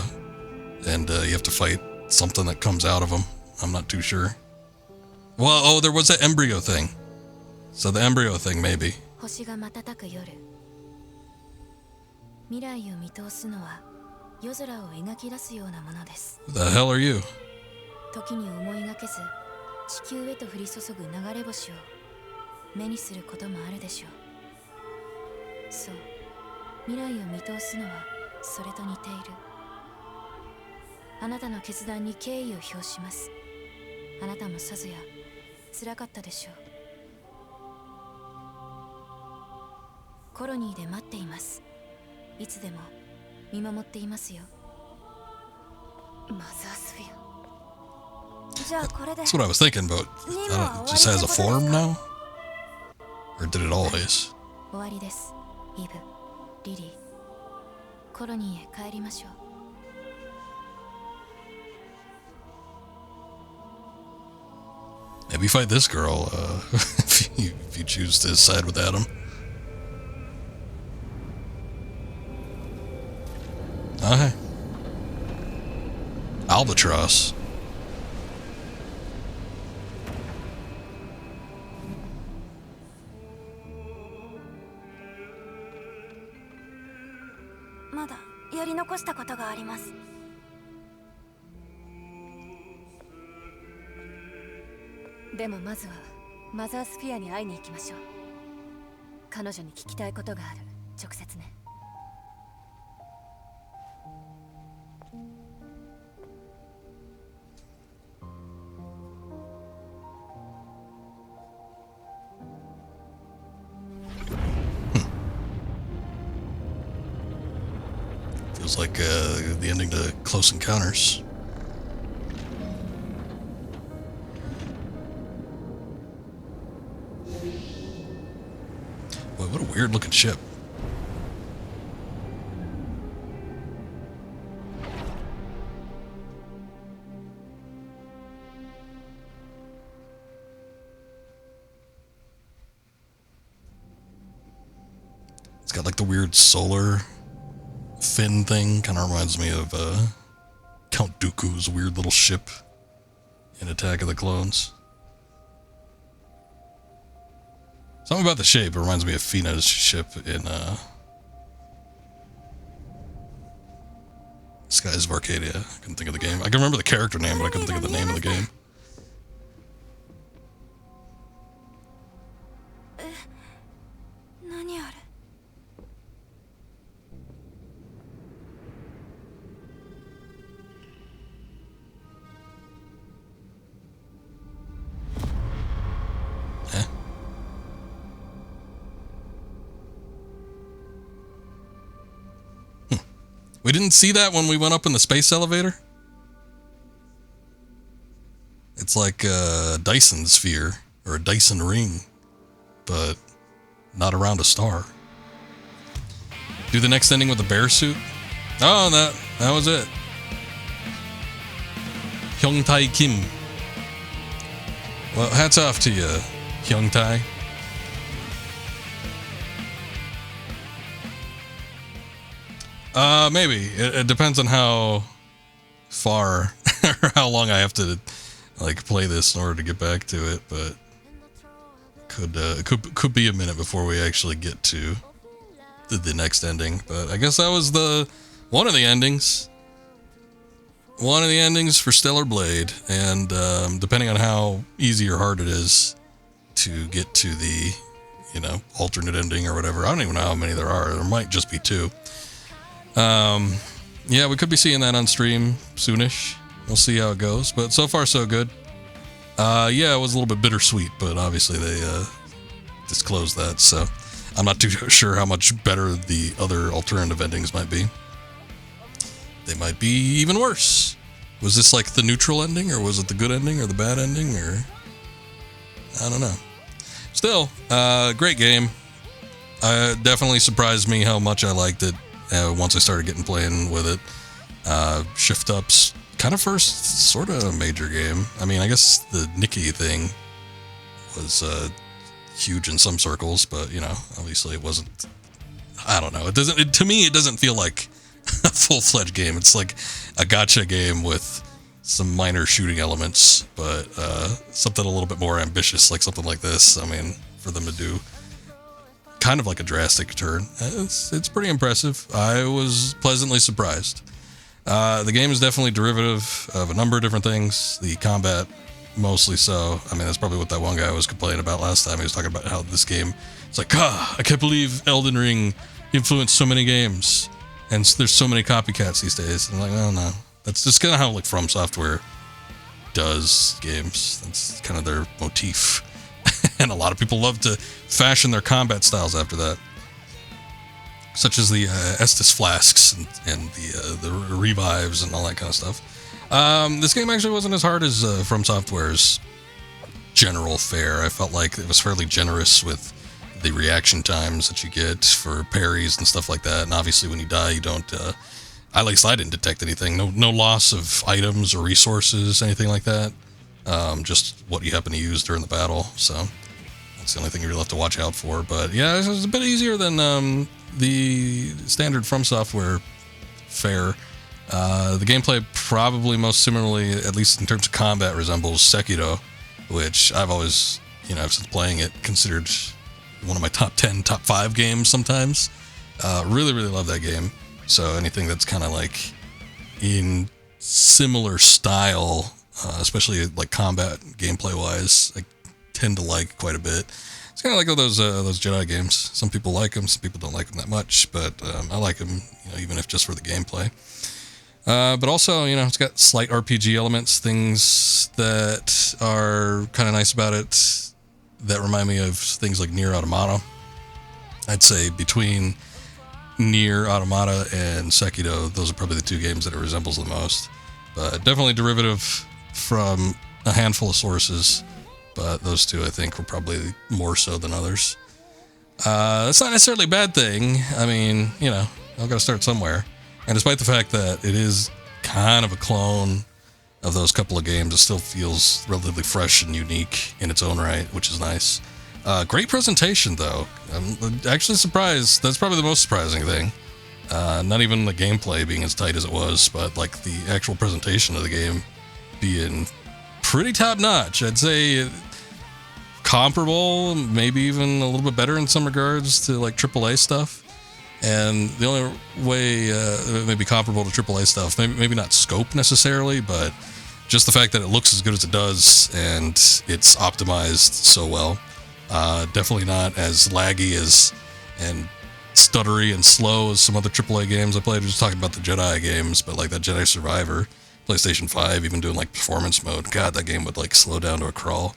and you have to fight something that comes out of him. I'm not too sure. Well, oh, there was that embryo thing. So the embryo thing, maybe. 星が瞬く夜。未来を見通すのは夜空を描き出すようなものです。 Who the hell are you? 時に思いがけず地球へと降り注ぐ流れ星を目にすることもあるでしょう。そう、未来を見通すのはそれと似ている。あなたの決断に敬意を表します。あなたもさぞや辛かったでしょう。コロニーで待っています。いつでも見守っていますよ。マザースフィア。じゃあこれで。That's what I was thinking, but it just has a form now? Or did it always? 終わりです。イブ、リリー。コロニーへ帰りましょう。Maybe fight this girl if you choose to side with Adam. Oh, hey. Albatross.でもまずはマザースフィアに会いに行きましょう。彼女に聞きたいことがある。直接ね。Feels like the ending to Close Encounters. Boy, what a weird looking ship. It's got like the weird solar fin thing. Kind of reminds me of Count Dooku's weird little ship in Attack of the Clones. Something about the shape. It reminds me of Fina's ship in Skies of Arcadia. I couldn't think of the game. I can remember the character name, but I couldn't think of the name of the game. We didn't see that when we went up in the space elevator? It's like a Dyson sphere, or a Dyson ring, but not around a star. Do the next ending with the bear suit? Oh, that was it. Hyung-tae Kim. Well, hats off to you, Hyung-tae. Maybe. It depends on how far or how long I have to like play this in order to get back to it, but could be a minute before we actually get to the next ending. But I guess that was one of the endings. One of the endings for Stellar Blade, and depending on how easy or hard it is to get to the, alternate ending or whatever. I don't even know how many there are. There might just be 2. Yeah, we could be seeing that on stream soonish. We'll see how it goes, but so far so good. Yeah, it was a little bit bittersweet, but obviously they disclosed that, so I'm not too sure how much better the other alternative endings might be. They might be even worse. Was this like the neutral ending, or was it the good ending, or the bad ending, or I don't know. Still, great game. Definitely surprised me how much I liked it. Once I started playing with it. Shift Up's kind of first sort of major game. I mean, I guess the Nikki thing was huge in some circles, but obviously it wasn't. I don't know. To me, it doesn't feel like a full-fledged game. It's like a gacha game with some minor shooting elements, but something a little bit more ambitious, like something like this. I mean, for them to do kind of like a drastic turn, it's pretty impressive. I was pleasantly surprised. The game is definitely derivative of a number of different things. The combat, mostly so. I mean, that's probably what that one guy was complaining about last time. He was talking about how this game, it's like, I can't believe Elden Ring influenced so many games, and there's so many copycats these days. And I'm like, oh no, that's just kind of how like From Software does games. That's kind of their motif. And a lot of people love to fashion their combat styles after that, such as the Estus flasks and the revives and all that kind of stuff. This game actually wasn't as hard as From Software's general fare. I felt like it was fairly generous with the reaction times that you get for parries and stuff like that. And obviously when you die, you don't, at least I didn't detect anything. No loss of items or resources, anything like that. just what you happen to use during the battle. So that's the only thing you really have to watch out for. But yeah, it's a bit easier than the standard From Software fare. The gameplay probably most similarly, at least in terms of combat, resembles Sekiro, which I've always, since playing it, considered one of my top 10, top 5 games sometimes. Really, really love that game. So anything that's kind of like in similar style, especially like combat gameplay wise, I tend to like quite a bit. It's kind of like those Jedi games. Some people like them, some people don't like them that much, but I like them, even if just for the gameplay. But also, it's got slight RPG elements, things that are kind of nice about it that remind me of things like Nier Automata. I'd say between Nier Automata and Sekiro, those are probably the two games that it resembles the most. But definitely derivative from a handful of sources, but those two I think were probably more so than others. That's not necessarily a bad thing. I mean, I've got to start somewhere. And despite the fact that it is kind of a clone of those couple of games, it still feels relatively fresh and unique in its own right, which is nice. Great presentation, though. I'm actually surprised. That's probably the most surprising thing. Not even the gameplay being as tight as it was, but like the actual presentation of the game being pretty top-notch. I'd say comparable, maybe even a little bit better in some regards to like AAA stuff. And the only way it may be comparable to AAA stuff, maybe not scope necessarily, but just the fact that it looks as good as it does and it's optimized so well. Definitely not as laggy and stuttery and slow as some other AAA games I played. Just talking about the Jedi games, but like that Jedi Survivor, PlayStation 5, even doing like performance mode. God, that game would like slow down to a crawl,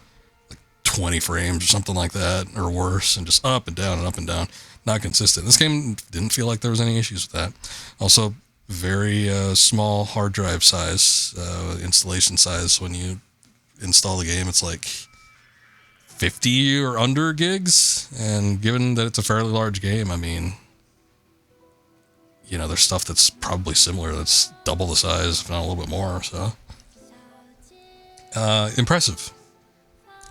like 20 frames or something like that, or worse, and just up and down and up and down. Not consistent. This game didn't feel like there was any issues with that. Also, very small hard drive size, installation size. When you install the game, it's like 50 or under gigs. And given that it's a fairly large game, I mean, there's stuff that's probably similar that's double the size, if not a little bit more. So, impressive.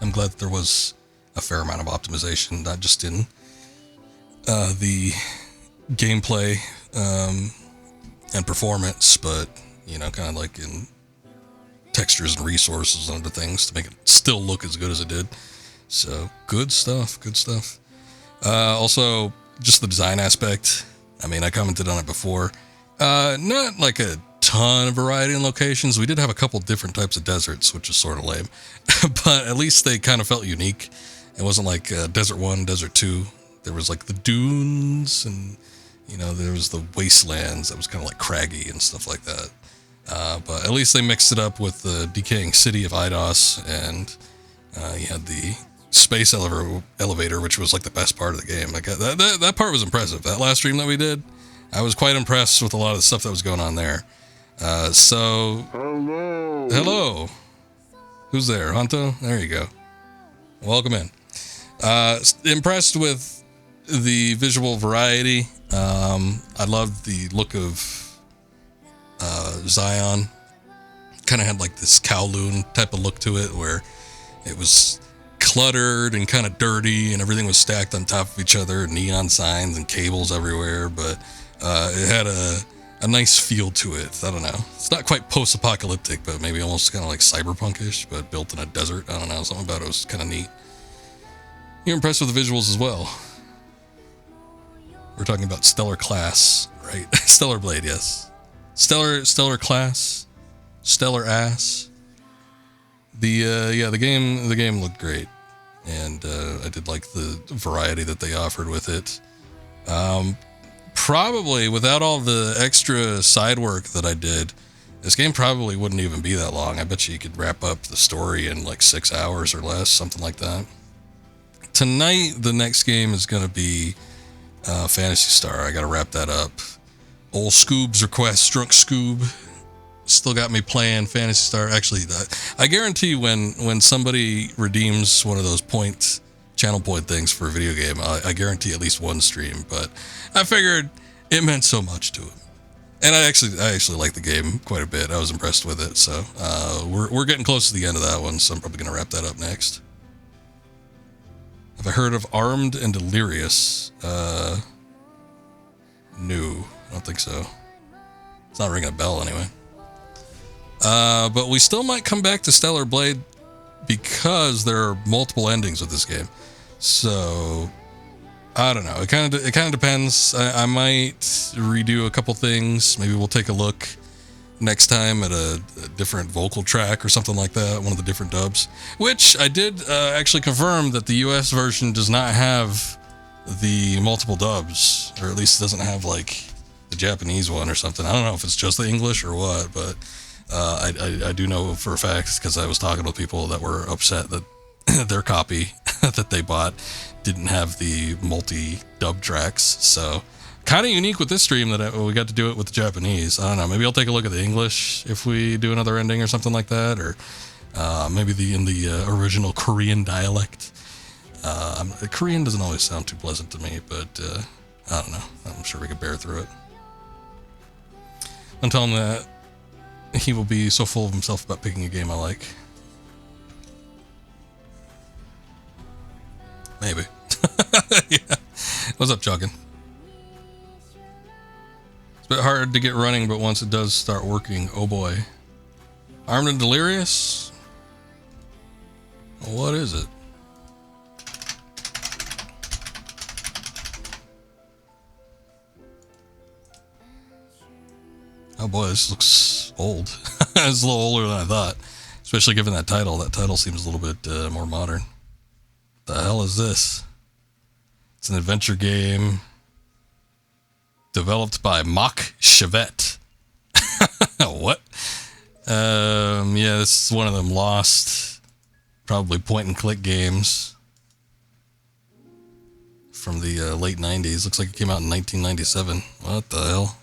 I'm glad that there was a fair amount of optimization, not just in the gameplay and performance, but kind of like in textures and resources and other things to make it still look as good as it did. So good stuff. Also, just the design aspect. I mean, I commented on it before. Not like a ton of variety in locations. We did have a couple different types of deserts, which is sort of lame, but at least they kind of felt unique. It wasn't like Desert 1, Desert 2. There was like the dunes and, there was the wastelands that was kind of like craggy and stuff like that. But at least they mixed it up with the decaying city of Eidos, and you had the space elevator, which was like the best part of the game. Like that part was impressive. That last stream that we did, I was quite impressed with a lot of the stuff that was going on there. Hello. Who's there? Honto? There you go. Welcome in. Impressed with the visual variety. I loved the look of Zion. Kind of had like this Kowloon type of look to it, where it was cluttered and kind of dirty and everything was stacked on top of each other, neon signs and cables everywhere, but it had a nice feel to it. I don't know. It's not quite post-apocalyptic, but maybe almost kind of like cyberpunkish, but built in a desert. I don't know. Something about it was kind of neat. You're impressed with the visuals as well. We're talking about Stellar Class, right? Stellar Blade, yes. Stellar Class, Stellar Ass. The game looked great, and I did like the variety that they offered with it. Probably without all the extra side work that I did, this game probably wouldn't even be that long. I bet you could wrap up the story in like 6 hours or less, something like that. Tonight, the next game is going to be Phantasy Star. I got to wrap that up. Old Scoob's request, Drunk Scoob, still got me playing Phantasy Star. Actually, I guarantee when somebody redeems one of those channel point things for a video game, I guarantee at least one stream. But I figured it meant so much to him. And I actually like the game quite a bit. I was impressed with it. So we're getting close to the end of that one, so I'm probably gonna wrap that up next. Have I heard of Armed and Delirious? No, I don't think so. It's not ringing a bell anyway. But we still might come back to Stellar Blade because there are multiple endings with this game. So I don't know. It kind of depends. I might redo a couple things. Maybe we'll take a look next time at a different vocal track or something like that, one of the different dubs. Which I did actually confirm that the US version does not have the multiple dubs, or at least it doesn't have like the Japanese one or something. I don't know if it's just the English or what, but I do know for a fact because I was talking with people that were upset that their copy that they bought didn't have the multi-dub tracks. So kind of unique with this stream that we got to do it with the Japanese. I don't know. Maybe I'll take a look at the English if we do another ending or something like that, or maybe in the original Korean dialect. Korean doesn't always sound too pleasant to me, but I don't know. I'm sure we could bear through it. I'll tell him that he will be so full of himself about picking a game I like. Maybe. Yeah. What's up, Chuggin? It's a bit hard to get running, but once it does start working, oh boy. Armed and Delirious? What is it? Oh boy, this looks old. It's a little older than I thought. Especially given that title. That title seems a little bit more modern. What the hell is this? It's an adventure game developed by Mock Chevette. What? Yeah, this is one of them lost, probably point and click games from the late 90s. Looks like it came out in 1997. What the hell?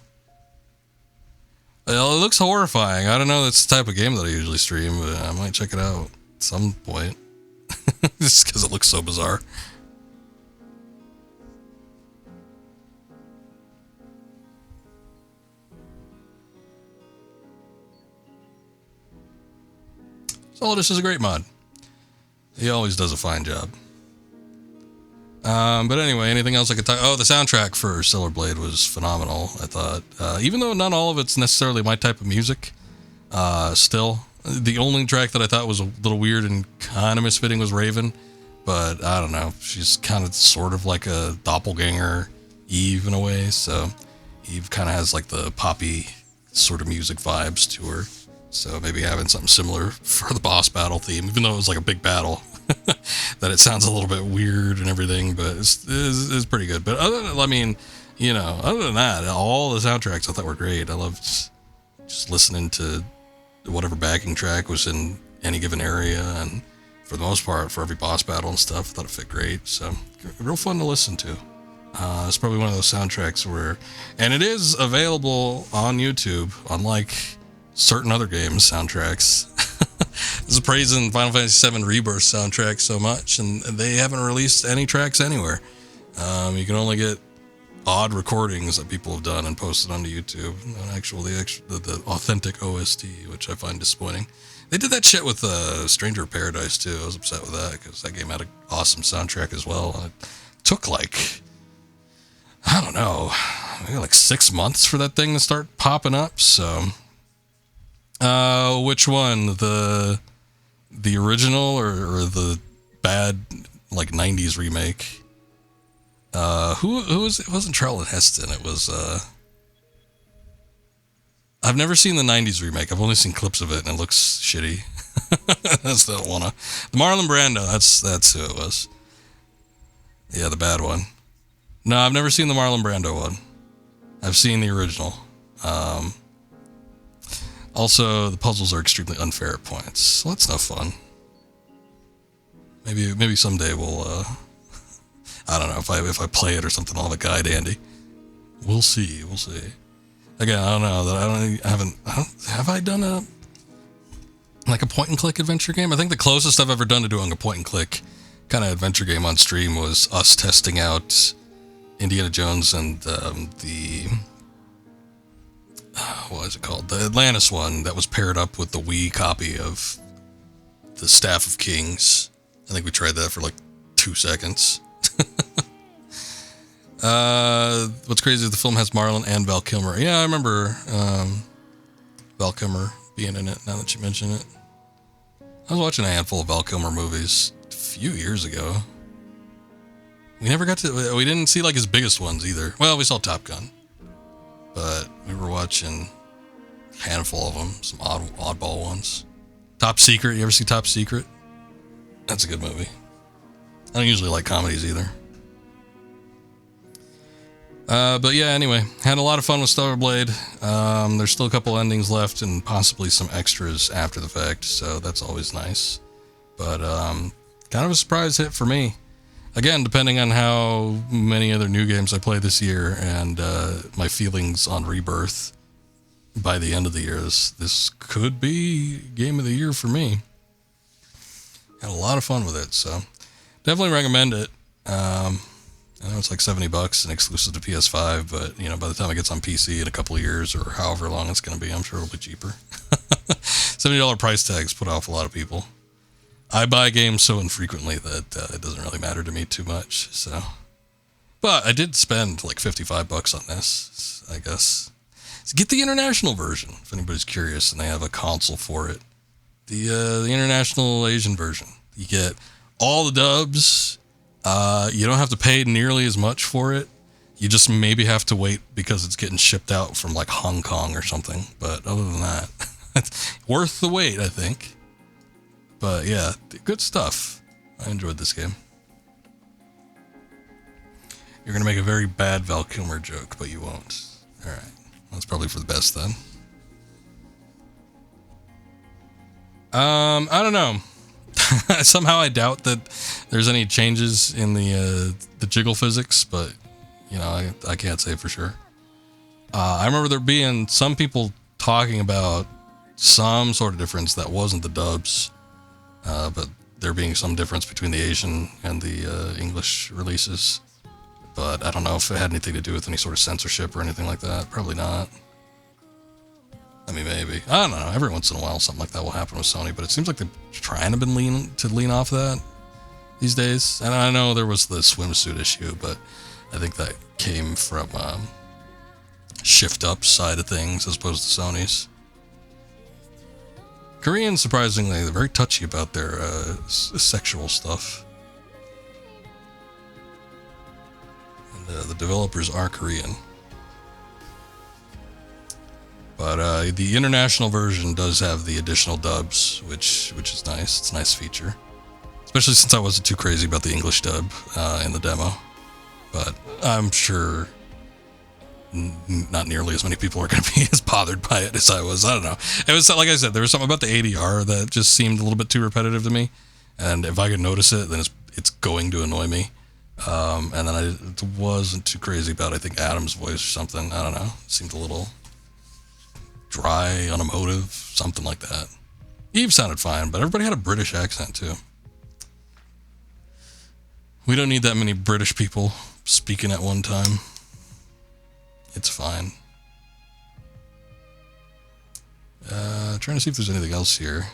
Well, it looks horrifying. I don't know. That's the type of game that I usually stream, but I might check it out at some point. Just because it looks so bizarre. Solidus is a great mod. He always does a fine job. But anyway, anything else I could talk? Oh, the soundtrack for Stellar Blade was phenomenal, I thought. Even though not all of it's necessarily my type of music, still, the only track that I thought was a little weird and kind of misfitting was Raven. But I don't know, she's kind of sort of like a doppelganger Eve in a way. So Eve kind of has like the poppy sort of music vibes to her. So maybe having something similar for the boss battle theme, even though it was like a big battle. That it sounds a little bit weird and everything, but it's pretty good. But other than, I mean, you know, other than that, all the soundtracks I thought were great. I loved just listening to whatever backing track was in any given area, and for the most part, for every boss battle and stuff, I thought it fit great. So real fun to listen to. It's probably one of those soundtracks where, and it is available on YouTube, unlike certain other games soundtracks. This is praising Final Fantasy VII Rebirth soundtrack so much, and they haven't released any tracks anywhere. You can only get odd recordings that people have done and posted onto YouTube, not the authentic OST, which I find disappointing. They did that shit with Stranger of Paradise too. I was upset with that because that game had an awesome soundtrack as well. It took like, I don't know, maybe like 6 months for that thing to start popping up. So, which one? The original or the bad like 90s remake? Who was it? It wasn't Charlton Heston. It was I've never seen the 90s remake. I've only seen clips of it and it looks shitty. That's the Marlon Brando. That's who it was. Yeah, the bad one. No, I've never seen the Marlon Brando one. I've seen the original. Also, the puzzles are extremely unfair at points. So that's no fun. Maybe someday we'll I don't know, if I play it or something, I'll have a guide handy. We'll see. Again, I don't know. Have I done a point and click adventure game? I think the closest I've ever done to doing a point and click kind of adventure game on stream was us testing out Indiana Jones and the what is it called? The Atlantis one that was paired up with the Wii copy of the Staff of Kings. I think we tried that for like 2 seconds. What's crazy is the film has Marlon and Val Kilmer. Yeah, I remember Val Kilmer being in it, now that you mention it. I was watching a handful of Val Kilmer movies a few years ago. We didn't see like his biggest ones either. Well, we saw Top Gun. But we were watching a handful of them, some oddball ones. Top Secret, you ever see Top Secret? That's a good movie. I don't usually like comedies either. But yeah, anyway, had a lot of fun with Stellar Blade. There's still a couple endings left and possibly some extras after the fact, so that's always nice. But kind of a surprise hit for me. Again, depending on how many other new games I play this year and my feelings on Rebirth by the end of the year, this could be Game of the Year for me. Had a lot of fun with it, so definitely recommend it. I know it's like $70 and exclusive to PS5, but you know, by the time it gets on PC in a couple of years or however long it's going to be, I'm sure it'll be cheaper. $70 price tags put off a lot of people. I buy games so infrequently that it doesn't really matter to me too much. So, but I did spend like $55 on this, I guess. So get the international version if anybody's curious, and they have a console for it. The international Asian version. You get all the dubs. You don't have to pay nearly as much for it. You just maybe have to wait because it's getting shipped out from like Hong Kong or something. But other than that, it's worth the wait, I think. But yeah, good stuff. I enjoyed this game. You're going to make a very bad Val Kilmer joke, but you won't. All right. That's probably for the best then. I don't know. Somehow I doubt that there's any changes in the jiggle physics, but you know, I can't say for sure. I remember there being some people talking about some sort of difference that wasn't the dubs, but there being some difference between the Asian and the English releases. But I don't know if it had anything to do with any sort of censorship or anything like that. Probably not. I mean, maybe. I don't know. Every once in a while, something like that will happen with Sony, but it seems like they're trying to lean off that these days. And I know there was the swimsuit issue, but I think that came from Shift Up's side of things as opposed to Sony's. Koreans, surprisingly, they're very touchy about their sexual stuff. And the developers are Korean. But the international version does have the additional dubs, which is nice. It's a nice feature. Especially since I wasn't too crazy about the English dub in the demo. But I'm sure not nearly as many people are going to be as bothered by it as I was. I don't know. It was, like I said, there was something about the ADR that just seemed a little bit too repetitive to me. And if I could notice it, then it's going to annoy me. And then I wasn't too crazy about, I think, Adam's voice or something. I don't know. It seemed a little dry, unemotive, something like that. Eve sounded fine, but everybody had a British accent too. We don't need that many British people speaking at one time. It's fine. Trying to see if there's anything else here.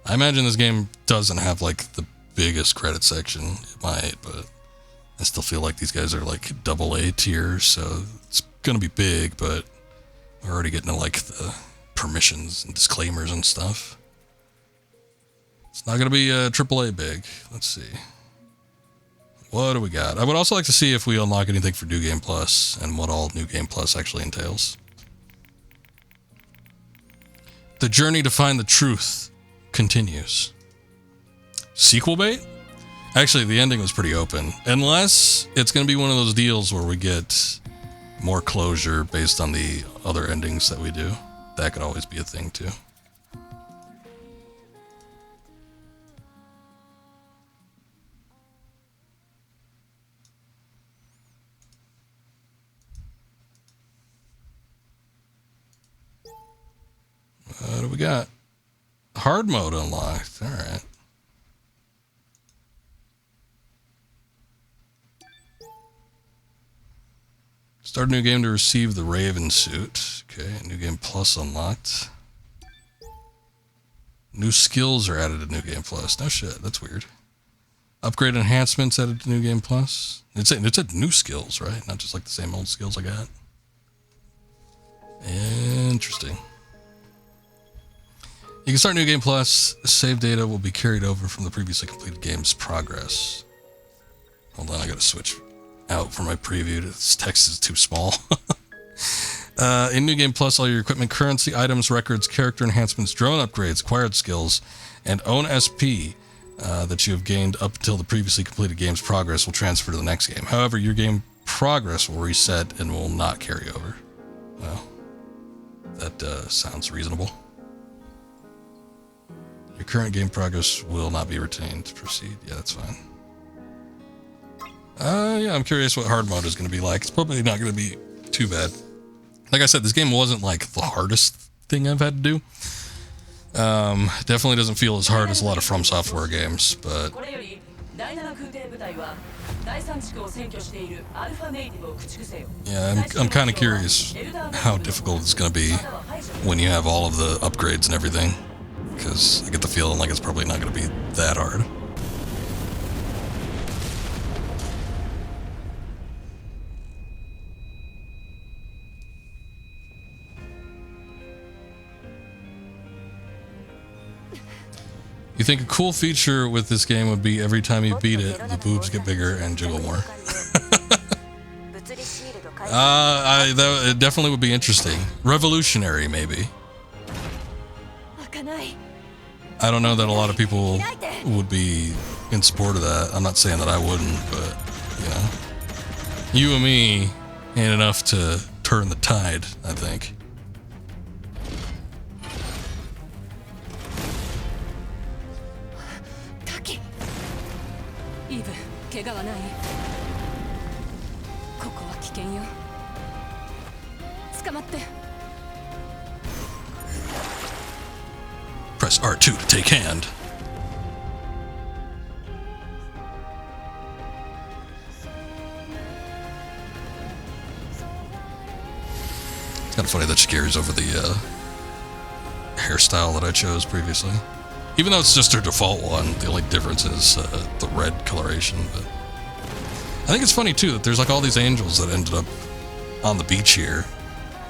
I imagine this game doesn't have like the biggest credit section. It might, but I still feel like these guys are like AA tier, so it's gonna be big, but we're already getting to like the permissions and disclaimers and stuff. It's not gonna be AAA big. Let's see. What do we got? I would also like to see if we unlock anything for New Game Plus and what all New Game Plus actually entails. The journey to find the truth continues. Sequel bait? Actually, the ending was pretty open. Unless it's going to be one of those deals where we get more closure based on the other endings that we do. That could always be a thing too. What do we got? Hard mode unlocked. All right. Start a new game to receive the Raven suit. Okay, New Game Plus unlocked. New skills are added to New Game Plus. No shit, that's weird. Upgrade enhancements added to New Game Plus. It said new skills, right? Not just like the same old skills I got. Interesting. You can start New Game Plus. Save data will be carried over from the previously completed game's progress. Hold on, I gotta switch out for my preview. This text is too small. In New Game Plus, all your equipment, currency, items, records, character enhancements, drone upgrades, acquired skills, and own SP that you have gained up until the previously completed game's progress will transfer to the next game. However, your game progress will reset and will not carry over. Well, that sounds reasonable. Your current game progress will not be retained to proceed. Yeah, that's fine. Yeah, I'm curious what hard mode is going to be like. It's probably not going to be too bad. Like I said, this game wasn't like the hardest thing I've had to do. Definitely doesn't feel as hard as a lot of From Software games, but yeah, I'm kind of curious how difficult it's going to be when you have all of the upgrades and everything, because I get the feeling like it's probably not going to be that hard. You think a cool feature with this game would be every time you beat it, the boobs get bigger and jiggle more. It definitely would be interesting. Revolutionary, maybe. I don't know that a lot of people would be in support of that. I'm not saying that I wouldn't, but, you know. You and me ain't enough to turn the tide, I think. Press R2 to take hand. It's kind of funny that she carries over the hairstyle that I chose previously. Even though it's just her default one, the only difference is the red coloration. But I think it's funny too that there's like all these angels that ended up on the beach here,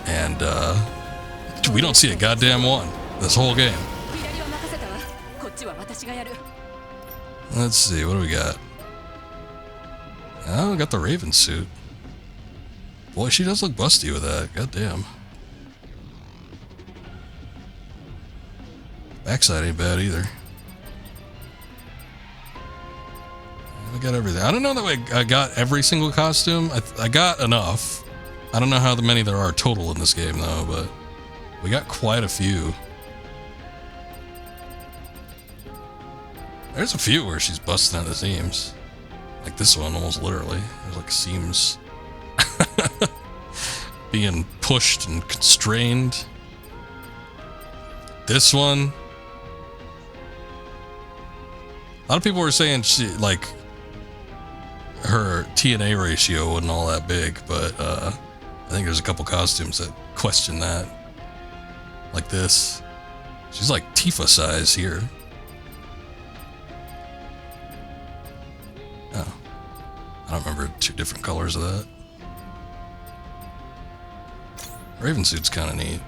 and we don't see a goddamn one this whole game. Let's see, what do we got? Oh, we got the Raven suit. Boy, she does look busty with that. Goddamn. Backside ain't bad either. I got everything. I don't know that I got every single costume. I got enough. I don't know how many there are total in this game though, but we got quite a few. There's a few where she's busting at the seams. Like this one, almost literally. There's like seams being pushed and constrained. This one, a lot of people were saying she, like, her TNA ratio wasn't all that big, but I think there's a couple costumes that question that. Like this. She's like Tifa size here. Oh. I don't remember two different colors of that. Raven suit's kind of neat.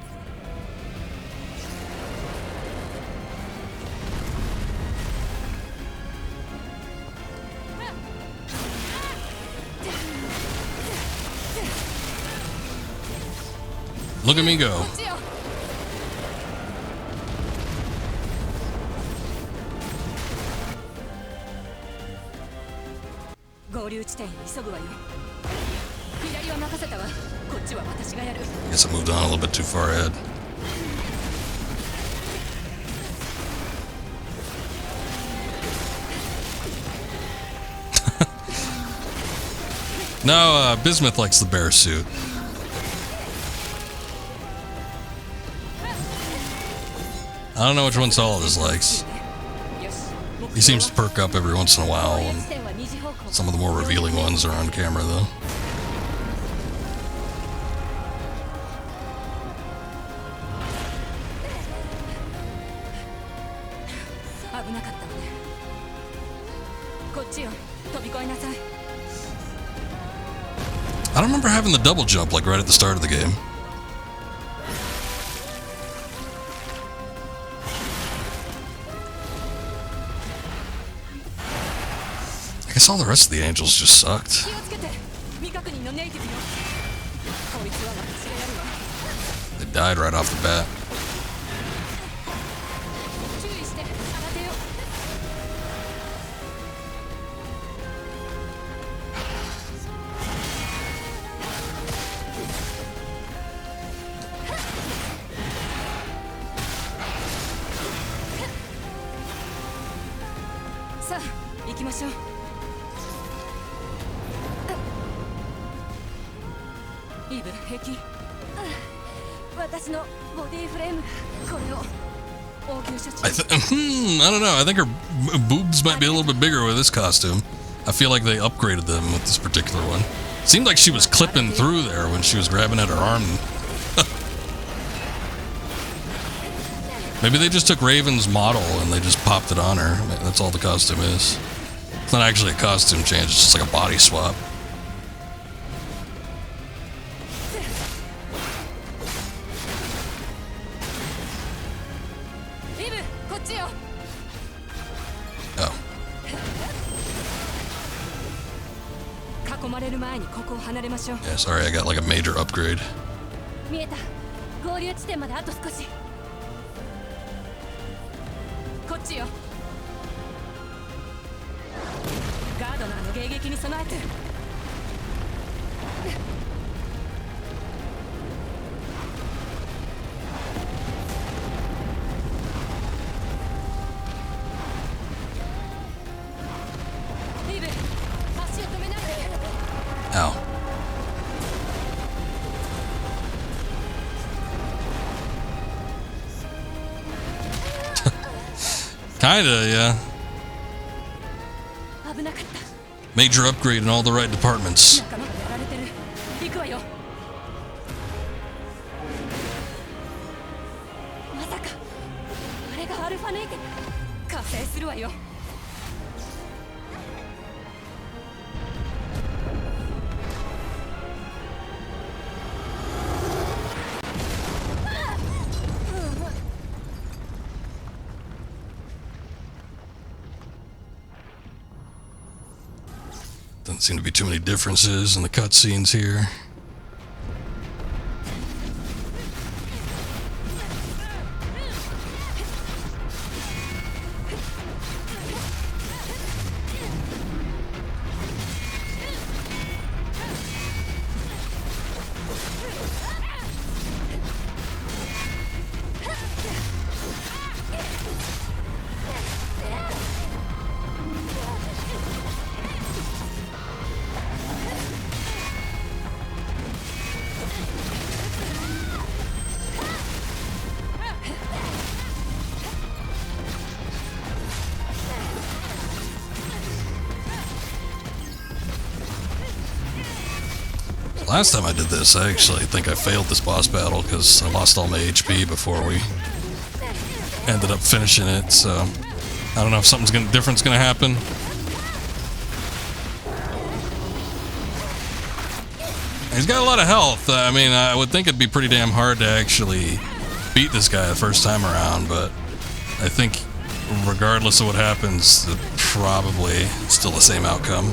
Look at me go. Guess I moved on a little bit too far ahead. No, Bismuth likes the bear suit. I don't know which one Solidus likes. He seems to perk up every once in a while, and some of the more revealing ones are on camera, though. こっちよ、飛び越えなさい。 I don't remember having the double jump like right at the start of the game. I guess all the rest of the angels just sucked. 気をつけて。未確認のネイティブよ。こいつは私がやるわ。 They died right off the bat. 注意して、慌てよ。さあ、行きましょう。イブ、平気？私のボディフレームがこれを応急処置。I don't know. I think her boobs might be a little bit bigger with this costume. I feel like they upgraded them with this particular one. Seemed like she was clipping through there when she was grabbing at her arm. Maybe they just took Raven's model and they just popped it on her. That's all the costume is. It's not actually a costume change, it's just like a body swap. Oh. 囲まれる前にここを離れましょう。 Yeah, sorry, I got like a major upgrade. 見えた。合流地点まであと少し。こっちよ。ガードナーの迎撃に備えて。リブ、足を止めないで。 Ow. Kinda, yeah. 危なかった。 Major upgrade in all the right departments. 仲間がやられてる。行くわよ。まさかあれがアルファネイティブ。加勢するわよ。Doesn't seem to be too many differences in the cutscenes here. Last time I did this, I actually think I failed this boss battle because I lost all my HP before we ended up finishing it, so I don't know if something's different's gonna happen. He's got a lot of health. I mean, I would think it'd be pretty damn hard to actually beat this guy the first time around, but I think regardless of what happens, probably still the same outcome.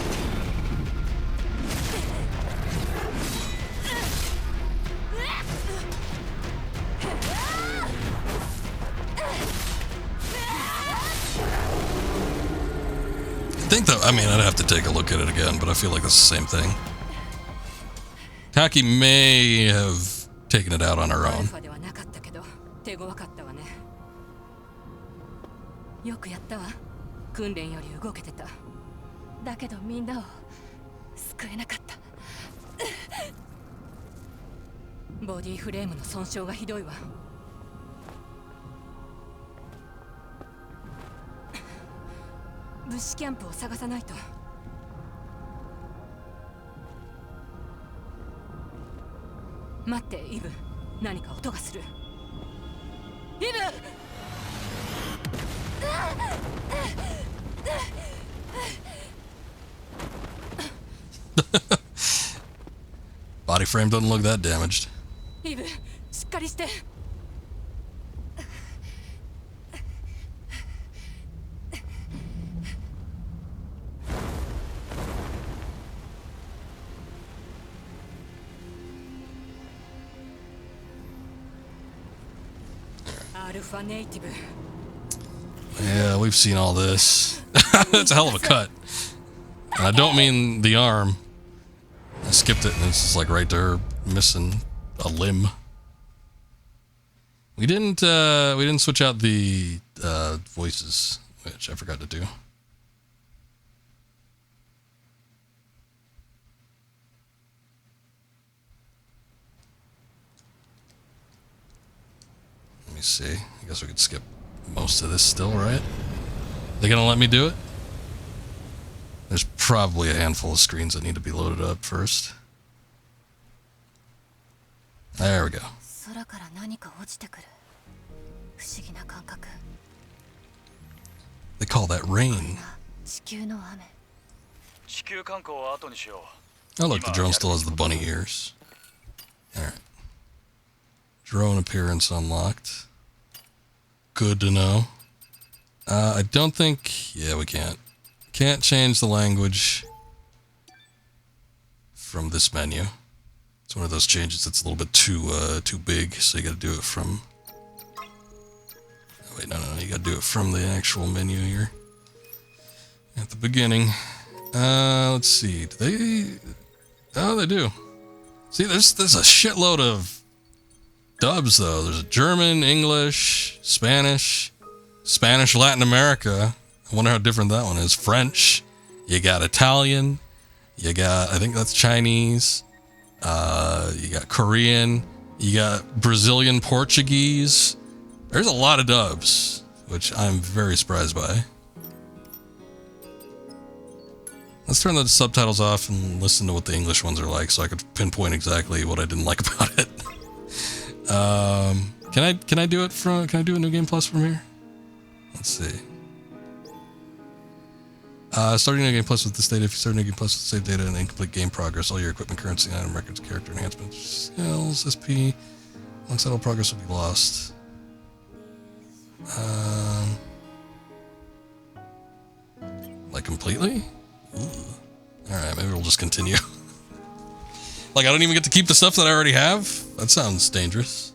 I think that, I mean, I'd have to take a look at it again, but I feel like it's the same thing. Taki may have taken it out on her own. よくやったわ。訓練より動けてた。だけどみんなを救えなかった。ボディフレームの損傷がひどいわ。物資キャンプを探さないと。待って、イブ。何か音がする。イブ！ Body frame doesn't look that damaged. イブ、しっかりして。アルファネイティブ。 Yeah, we've seen all this. That's a hell of a cut. And I don't mean the arm. I skipped it and it's just like right there, missing a limb. We didn't switch out the voices, which I forgot to do. Let me see. I guess we could skip most of this still, right? They gonna let me do it? There's probably a handful of screens that need to be loaded up first. There we go. 空から何か落ちてくる。不思議な感覚。 They call that rain. 地球の雨。地球観光は後にしよ Oh look, the drone still has the bunny ears. Alright. Drone appearance unlocked. Good to know. I don't think... Yeah, we can't. Can't change the language from this menu. It's one of those changes that's a little bit too big, so you gotta do it from... Oh, wait, no, you gotta do it from the actual menu here. At the beginning. Let's see. Do they... Oh, they do. See, there's a shitload of dubs, though. There's German, English, Spanish, Latin America. I wonder how different that one is. French. You got Italian. You got, I think that's Chinese. You got Korean. You got Brazilian Portuguese. There's a lot of dubs, which I'm very surprised by. Let's turn the subtitles off and listen to what the English ones are like so I could pinpoint exactly what I didn't like about it. Can I do it from, can I do a New Game Plus from here? Let's see. Starting New Game Plus with this data. If you start New Game Plus with save data and incomplete game progress, all your equipment, currency, item records, character enhancements, skills, SP, alongside all progress will be lost. Like completely? Alright, maybe we'll just continue. Like I don't even get to keep the stuff that I already have? That sounds dangerous.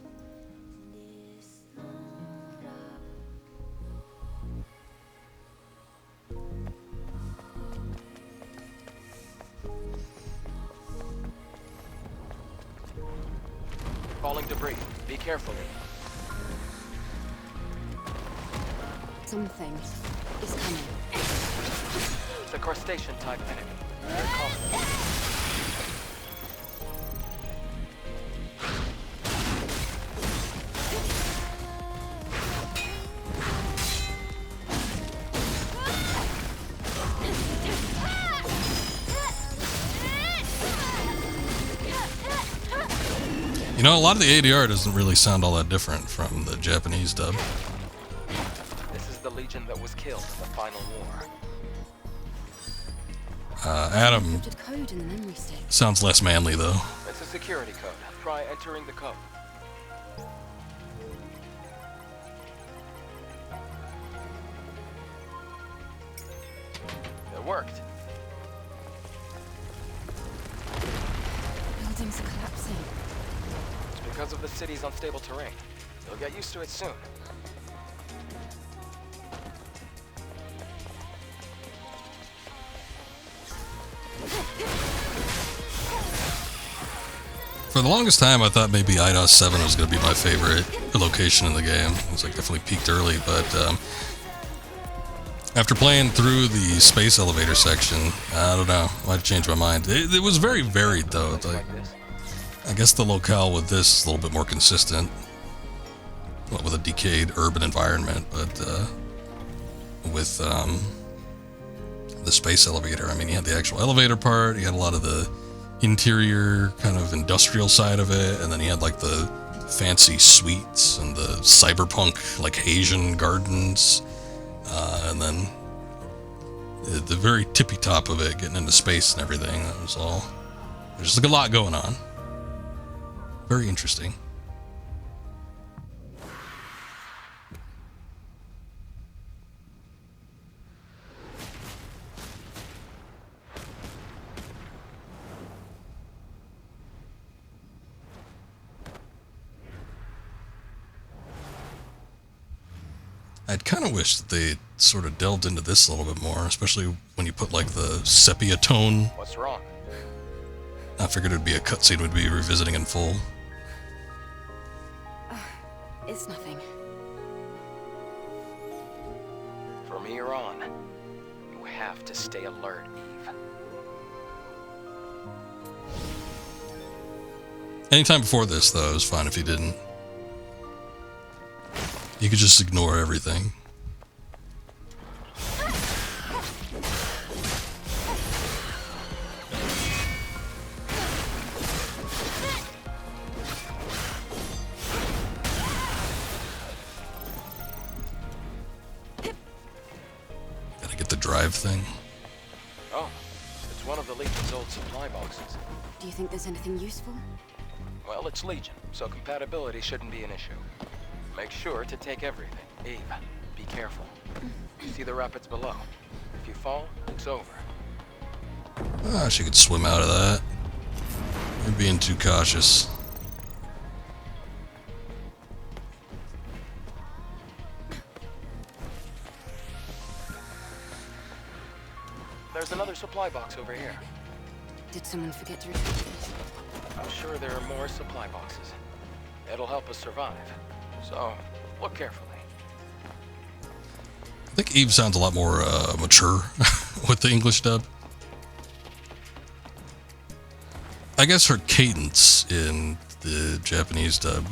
Falling debris. Be careful. Something is coming. It's a crustacean type enemy. They're common. You know, a lot of the ADR doesn't really sound all that different from the Japanese dub. This is the legion that was killed in the final war. Adam Encrypted code in the memory stick. sounds less manly though. It's a security code. Try entering the code. It worked. Buildings are collapsing. It's because of the city's unstable terrain. You'll get used to it soon. For the longest time, I thought maybe IDOS 7 was going to be my favorite location in the game. It was like definitely peaked early, but after playing through the space elevator section, I don't know, I might have changed my mind. It was very varied though. It's like, I guess the locale with this is a little bit more consistent. Well, with a decayed urban environment, but with the space elevator, I mean, you had the actual elevator part, you had a lot of the interior kind of industrial side of it, and then you had like the fancy suites and the cyberpunk like Asian gardens, and then The very tippy top of it, getting into space and everything. That was all. There's like a lot going on. Very interesting. I'd kind of wish that they sort of delved into this a little bit more, especially when you put like the sepia tone. What's wrong? I figured it'd be a cutscene we'd be revisiting in full. It's nothing. From here on, you have to stay alert, Eve. Anytime before this, though, it was fine if you didn't. You could just ignore everything. Gotta get the drive thing. Oh, it's one of the Legion's old supply boxes. Do you think there's anything useful? Well, it's Legion, so compatibility shouldn't be an issue. Make sure to take everything. Eve, be careful. You see the rapids below? If you fall, it's over. Ah, she could swim out of that. You're being too cautious. There's another supply box over here. Did someone forget to retrieve it? I'm sure there are more supply boxes. It'll help us survive. So, look carefully. I think Eve sounds a lot more mature with the English dub. I guess her cadence in the Japanese dub,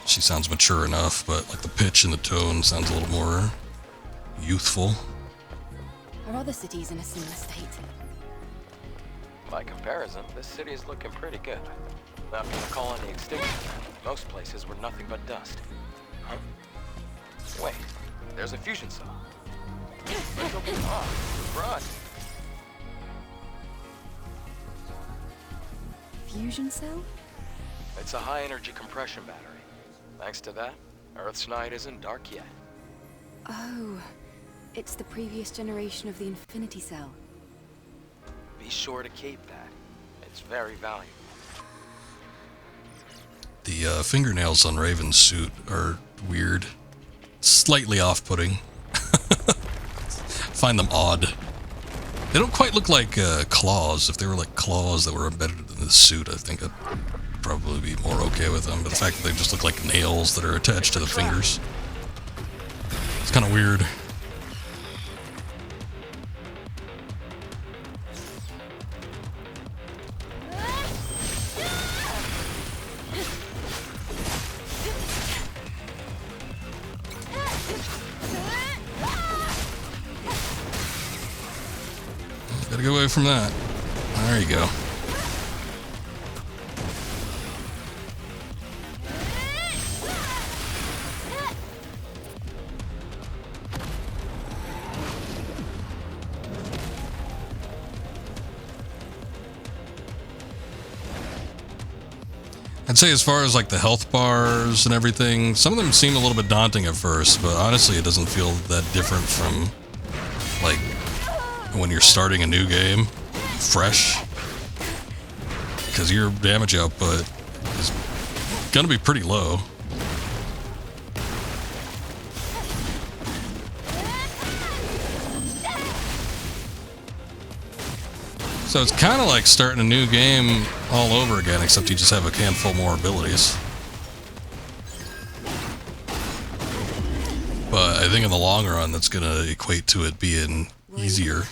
she sounds mature enough, but like the pitch and the tone sounds a little more youthful. Are other cities in a similar state? By comparison, this city is looking pretty good. After the colony extinction, most places were nothing but dust. Huh? Wait, there's a fusion cell. Let's open it up. Run. Fusion cell? It's a high-energy compression battery. Thanks to that, Earth's night isn't dark yet. Oh, it's the previous generation of the Infinity Cell. Be sure to keep that. It's very valuable. The fingernails on Raven's suit are weird. Slightly off-putting. Find them odd. They don't quite look like claws. If they were like claws that were embedded in the suit, I think I'd probably be more okay with them. But the fact that they just look like nails that are attached to the fingers, it's kind of weird. Gotta get away from that. There you go. I'd say as far as like the health bars and everything, some of them seem a little bit daunting at first, but honestly it doesn't feel that different from like when you're starting a new game fresh, because your damage output is gonna be pretty low. So it's kind of like starting a new game all over again, except you just have a handful more abilities. But I think in the long run, that's going to equate to it being easier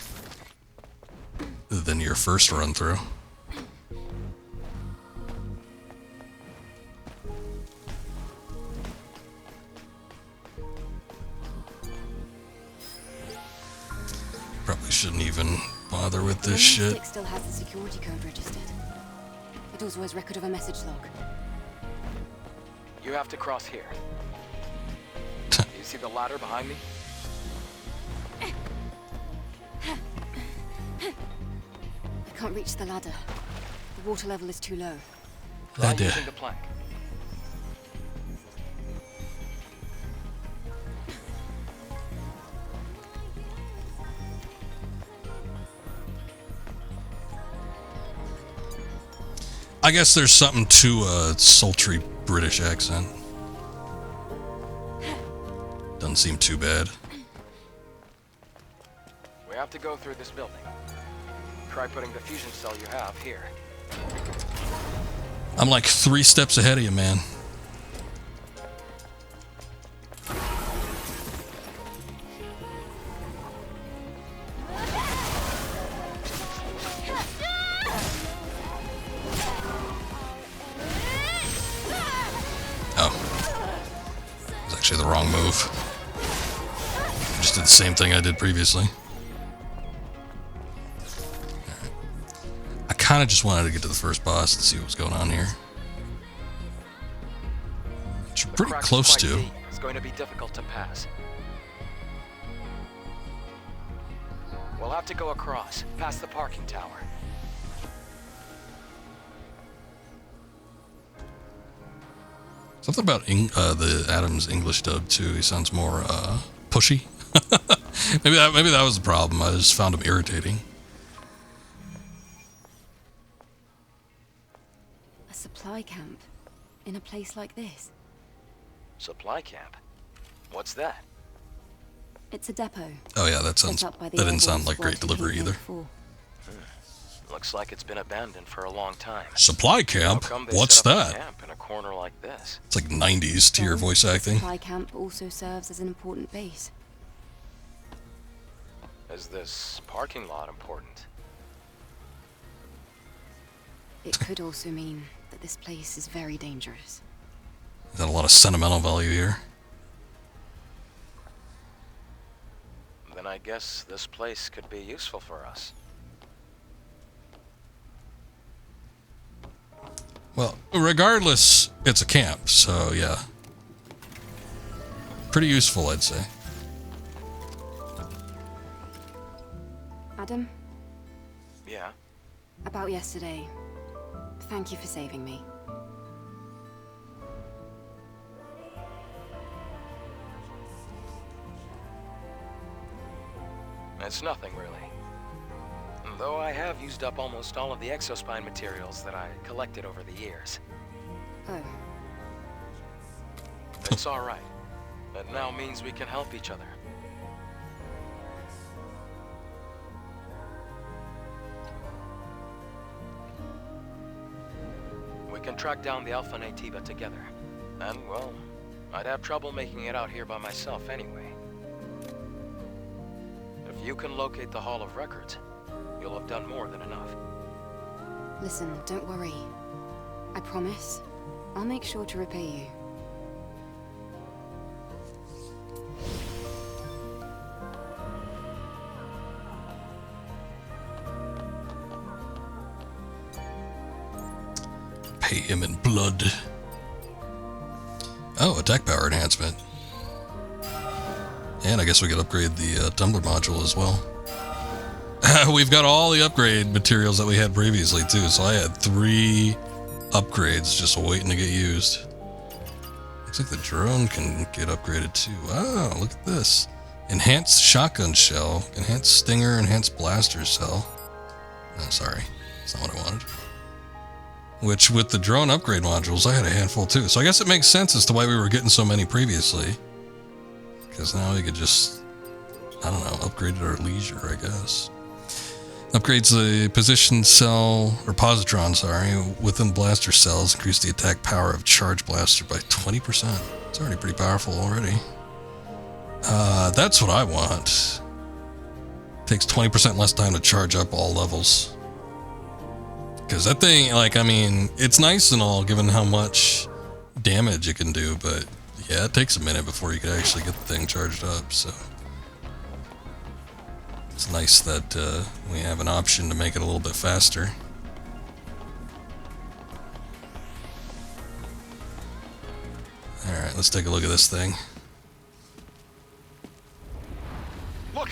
than your first run through. Probably shouldn't even bother with this shit. Stick still has the security code registered. It also has record of a message log. You have to cross here. You see the ladder behind me? can't reach the ladder. The water level is too low. Try Ladder. using the plank. I guess there's something to a sultry British accent. Doesn't seem too bad. We have to go through this building. Try putting the fusion cell you have here. I'm like 3 steps ahead of you, man. Oh. It was actually the wrong move. Just did the same thing I did previously. I kind of just wanted to get to the first boss and see what was going on here. Which you're The pretty crack's close quite to. deep. It's going to be difficult to pass. We'll have to go across, past the parking tower. Something about the Adam's English dub too. He sounds more pushy. maybe that was the problem. I just found him irritating. A supply camp in a place like this. Supply camp? What's that? It's a depot. Oh yeah, that Set up by the didn't airborne sound like squad great in delivery Campaign either. 4. Looks like it's been abandoned for a long time. Supply How camp? come they What's set up a that? camp in a corner like this? It's like 90s tier Well, voice the acting. supply camp also serves as an important base. Is this parking lot important? It could also mean that this place is very dangerous. Got a lot of sentimental value here. Then I guess this place could be useful for us. Well, regardless, it's a camp, so yeah. Pretty useful, I'd say. Adam, Yeah? about yesterday. Thank you for saving me. It's nothing, really. Though I have used up almost all of the exospine materials that I collected over the years. Oh, It's alright. That now means we can help each other. We can track down the Alpha Naytiba together. And, well, I'd have trouble making it out here by myself anyway. If you can locate the Hall of Records, you'll have done more than enough. listen, don't worry. I promise, I'll make sure to repay you. Pay him in blood. Oh, attack power enhancement. And I guess we could upgrade the tumbler module as well. We've got all the upgrade materials that we had previously too, so I had 3 upgrades just waiting to get used. Looks like the drone can get upgraded too. Wow, look at this. Enhanced shotgun shell, enhanced stinger, enhanced blaster cell. Oh, sorry, that's not what I wanted. Which, with the drone upgrade modules, I had a handful too. So I guess it makes sense as to why we were getting so many previously. Because now we could just, I don't know, upgrade at our leisure, I guess. Upgrades the position cell, or positron, sorry, within blaster cells. Increase the attack power of charge blaster by 20%. It's already pretty powerful already. That's what I want. Takes 20% less time to charge up all levels. Because that thing, like, I mean, it's nice and all given how much damage it can do, but yeah, it takes a minute before you can actually get the thing charged up, so. It's nice that we have an option to make it a little bit faster. Alright, let's take a look at this thing. Look!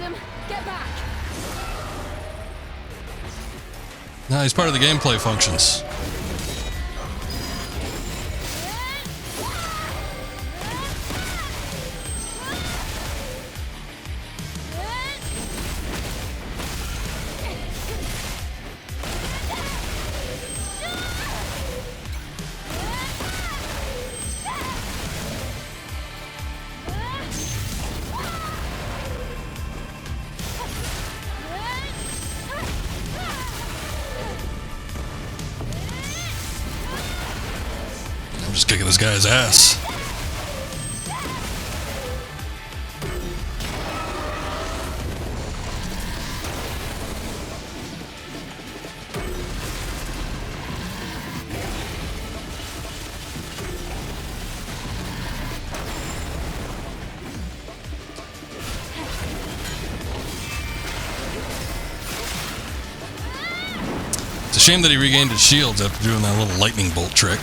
Adam, get back. No, he's part of the gameplay functions. I'm just kicking this guy's ass. It's a shame that he regained his shields after doing that little lightning bolt trick.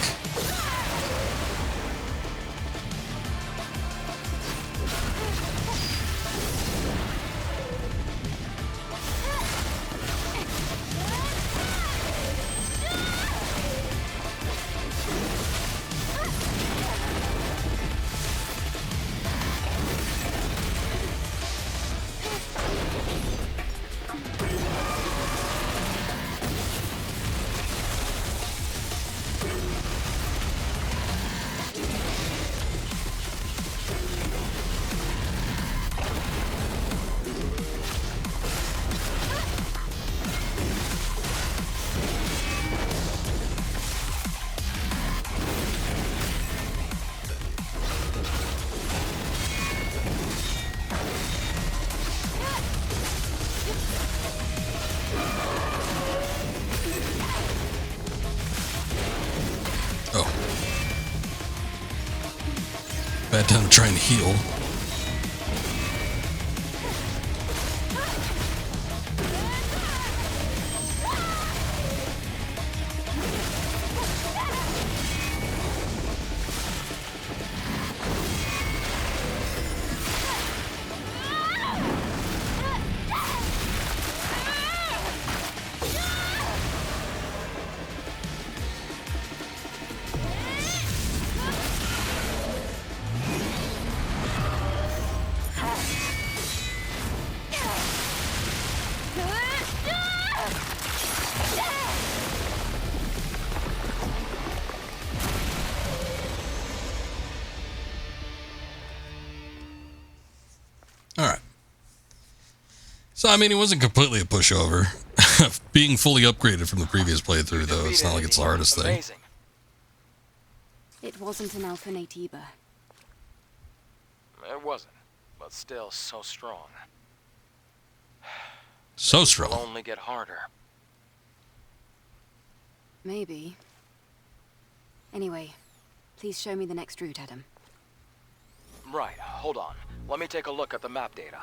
Bad time trying to heal. Alright. So, I mean, it wasn't completely a pushover. Being fully upgraded from the previous playthrough, though, it's not like it's the hardest thing. Amazing. It wasn't an alpha Naytiba. It wasn't, but still so strong. So It'll strong. only get harder. Maybe. Anyway, please show me the next route, Adam. Right, hold on. Let me take a look at the map data.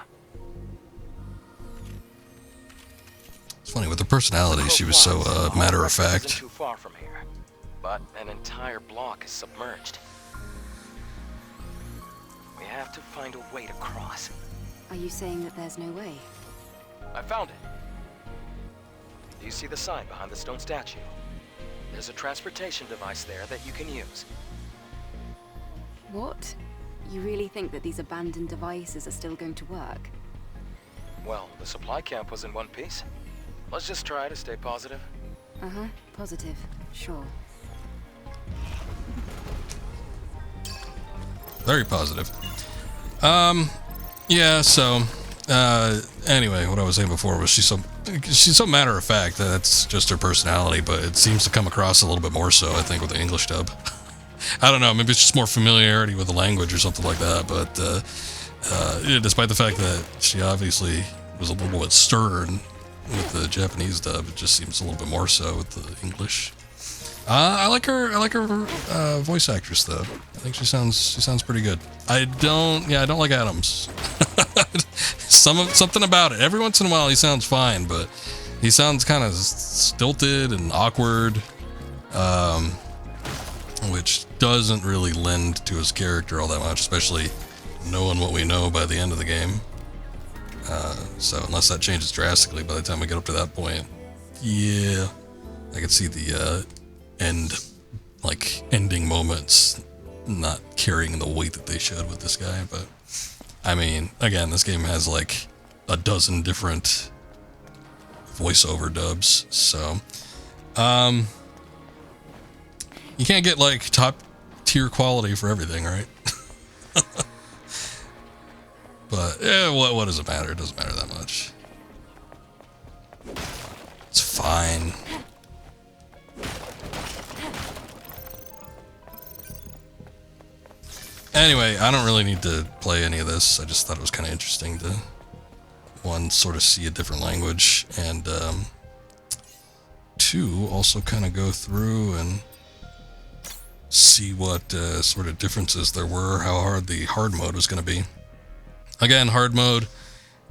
It's funny, with her personality, she was so matter of Isn't fact. too far from here, but an entire block is submerged. We have to find a way to cross. Are you saying that there's no way? I found it. Do you see the sign behind the stone statue? There's a transportation device there that you can use. What? You really think that these abandoned devices are still going to work? Well, the supply camp was in one piece. Let's just try to stay positive. Uh-huh, positive. Sure. Very positive. Yeah, so, anyway, what I was saying before was she's so matter of fact that that's just her personality, but it seems to come across a little bit more so, I think, with the English dub. I don't know, maybe it's just more familiarity with the language or something like that, but, yeah, despite the fact that she obviously was a little bit stern with the Japanese dub, it just seems a little bit more so with the English. I like her voice actress though. I think she sounds pretty good. I don't like Adams. Something about it. Every once in a while he sounds fine, but he sounds kind of stilted and awkward, which doesn't really lend to his character all that much, especially knowing what we know by the end of the game. So unless that changes drastically by the time we get up to that point, yeah, I could see the ending moments not carrying the weight that they should with this guy. But I mean, again, this game has like a dozen different voiceover dubs, so you can't get like top tier quality for everything, right? But yeah, what does it matter? It doesn't matter that much. It's fine. Anyway, I don't really need to play any of this. I just thought it was kind of interesting to, one, sort of see a different language, and two, also kind of go through and see what sort of differences there were, how hard the hard mode was going to be. Again, hard mode,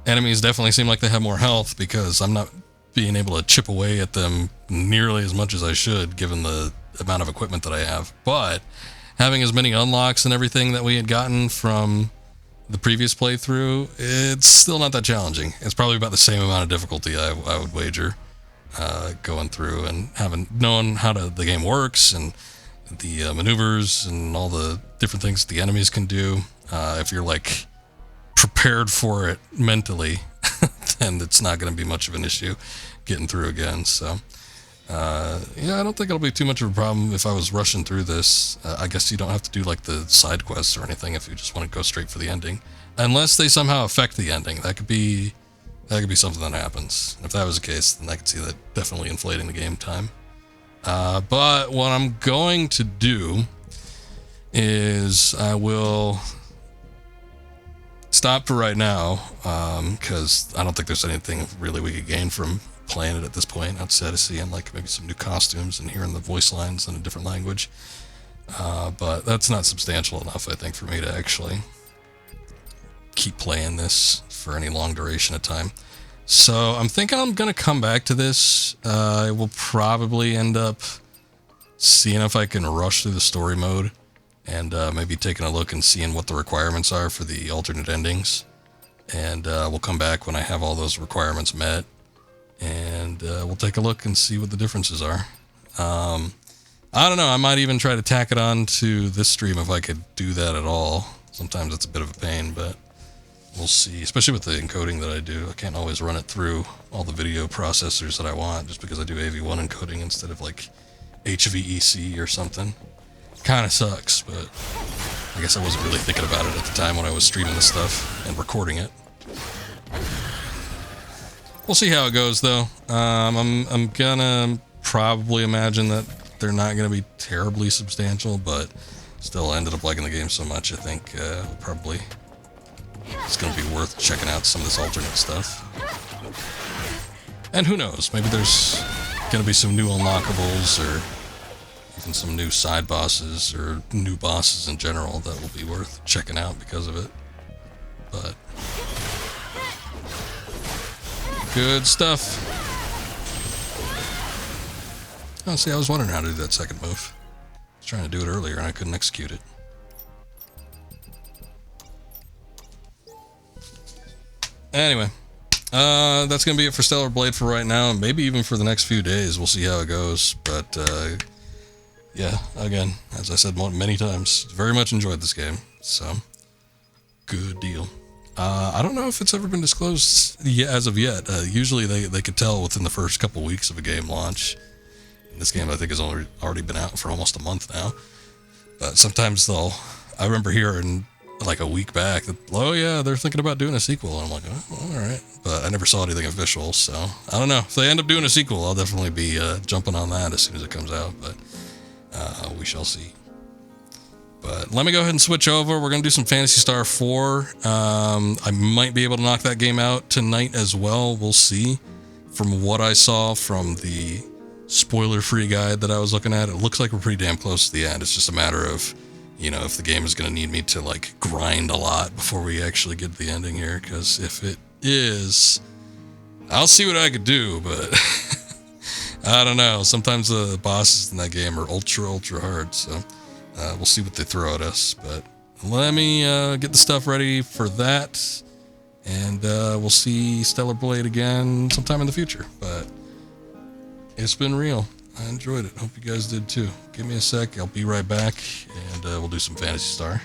enemies definitely seem like they have more health because I'm not being able to chip away at them nearly as much as I should, given the amount of equipment that I have. But having as many unlocks and everything that we had gotten from the previous playthrough, it's still not that challenging. It's probably about the same amount of difficulty, I would wager, going through and having known how the game works and the maneuvers and all the different things the enemies can do. If you're like prepared for it mentally, then it's not going to be much of an issue getting through again. So yeah, I don't think it'll be too much of a problem if I was rushing through this. I guess you don't have to do like the side quests or anything if you just want to go straight for the ending, unless they somehow affect the ending. That could be something that happens. If that was the case, then I could see that definitely inflating the game time. But what I'm going to do is I will stop for right now, because I don't think there's anything really we could gain from playing it at this point, outside of seeing like maybe some new costumes and hearing the voice lines in a different language. But that's not substantial enough, I think, for me to actually keep playing this for any long duration of time. So I'm thinking I'm going to come back to this. I will probably end up seeing if I can rush through the story mode and maybe taking a look and seeing what the requirements are for the alternate endings. And we'll come back when I have all those requirements met, and we'll take a look and see what the differences are. I don't know, I might even try to tack it on to this stream if I could do that at all. Sometimes it's a bit of a pain, but we'll see, especially with the encoding that I do. I can't always run it through all the video processors that I want just because I do AV1 encoding instead of like HVEC or something. Kind of sucks, but I guess I wasn't really thinking about it at the time when I was streaming this stuff and recording it. We'll see how it goes, though. I'm gonna probably imagine that they're not gonna be terribly substantial, but still I ended up liking the game so much, I think probably it's gonna be worth checking out some of this alternate stuff. And who knows, maybe there's gonna be some new unlockables or even some new side bosses or new bosses in general that will be worth checking out because of it. But good stuff. Oh, see, I was wondering how to do that second move. I was trying to do it earlier and I couldn't execute it. Anyway, that's going to be it for Stellar Blade for right now, and maybe even for the next few days. We'll see how it goes. But yeah, again, as I said many times, very much enjoyed this game. So, good deal. I don't know if it's ever been disclosed as of yet. Usually they could tell within the first couple weeks of a game launch. This game, I think, has already been out for almost a month now. But sometimes I remember hearing like a week back that, oh yeah, they're thinking about doing a sequel. And I'm like, oh, all right. But I never saw anything official, so I don't know. If they end up doing a sequel, I'll definitely be jumping on that as soon as it comes out. But we shall see. But let me go ahead and switch over. We're going to do some Phantasy Star 4. I might be able to knock that game out tonight as well. We'll see. From what I saw from the spoiler-free guide that I was looking at, it looks like we're pretty damn close to the end. It's just a matter of, you know, if the game is going to need me to, like, grind a lot before we actually get to the ending here. Because if it is, I'll see what I could do, but I don't know. Sometimes the bosses in that game are ultra hard, so we'll see what they throw at us. But let me get the stuff ready for that, And we'll see Stellar Blade again sometime in the future. But it's been real. I enjoyed it. Hope you guys did too. Give me a sec. I'll be right back, and we'll do some Phantasy Star.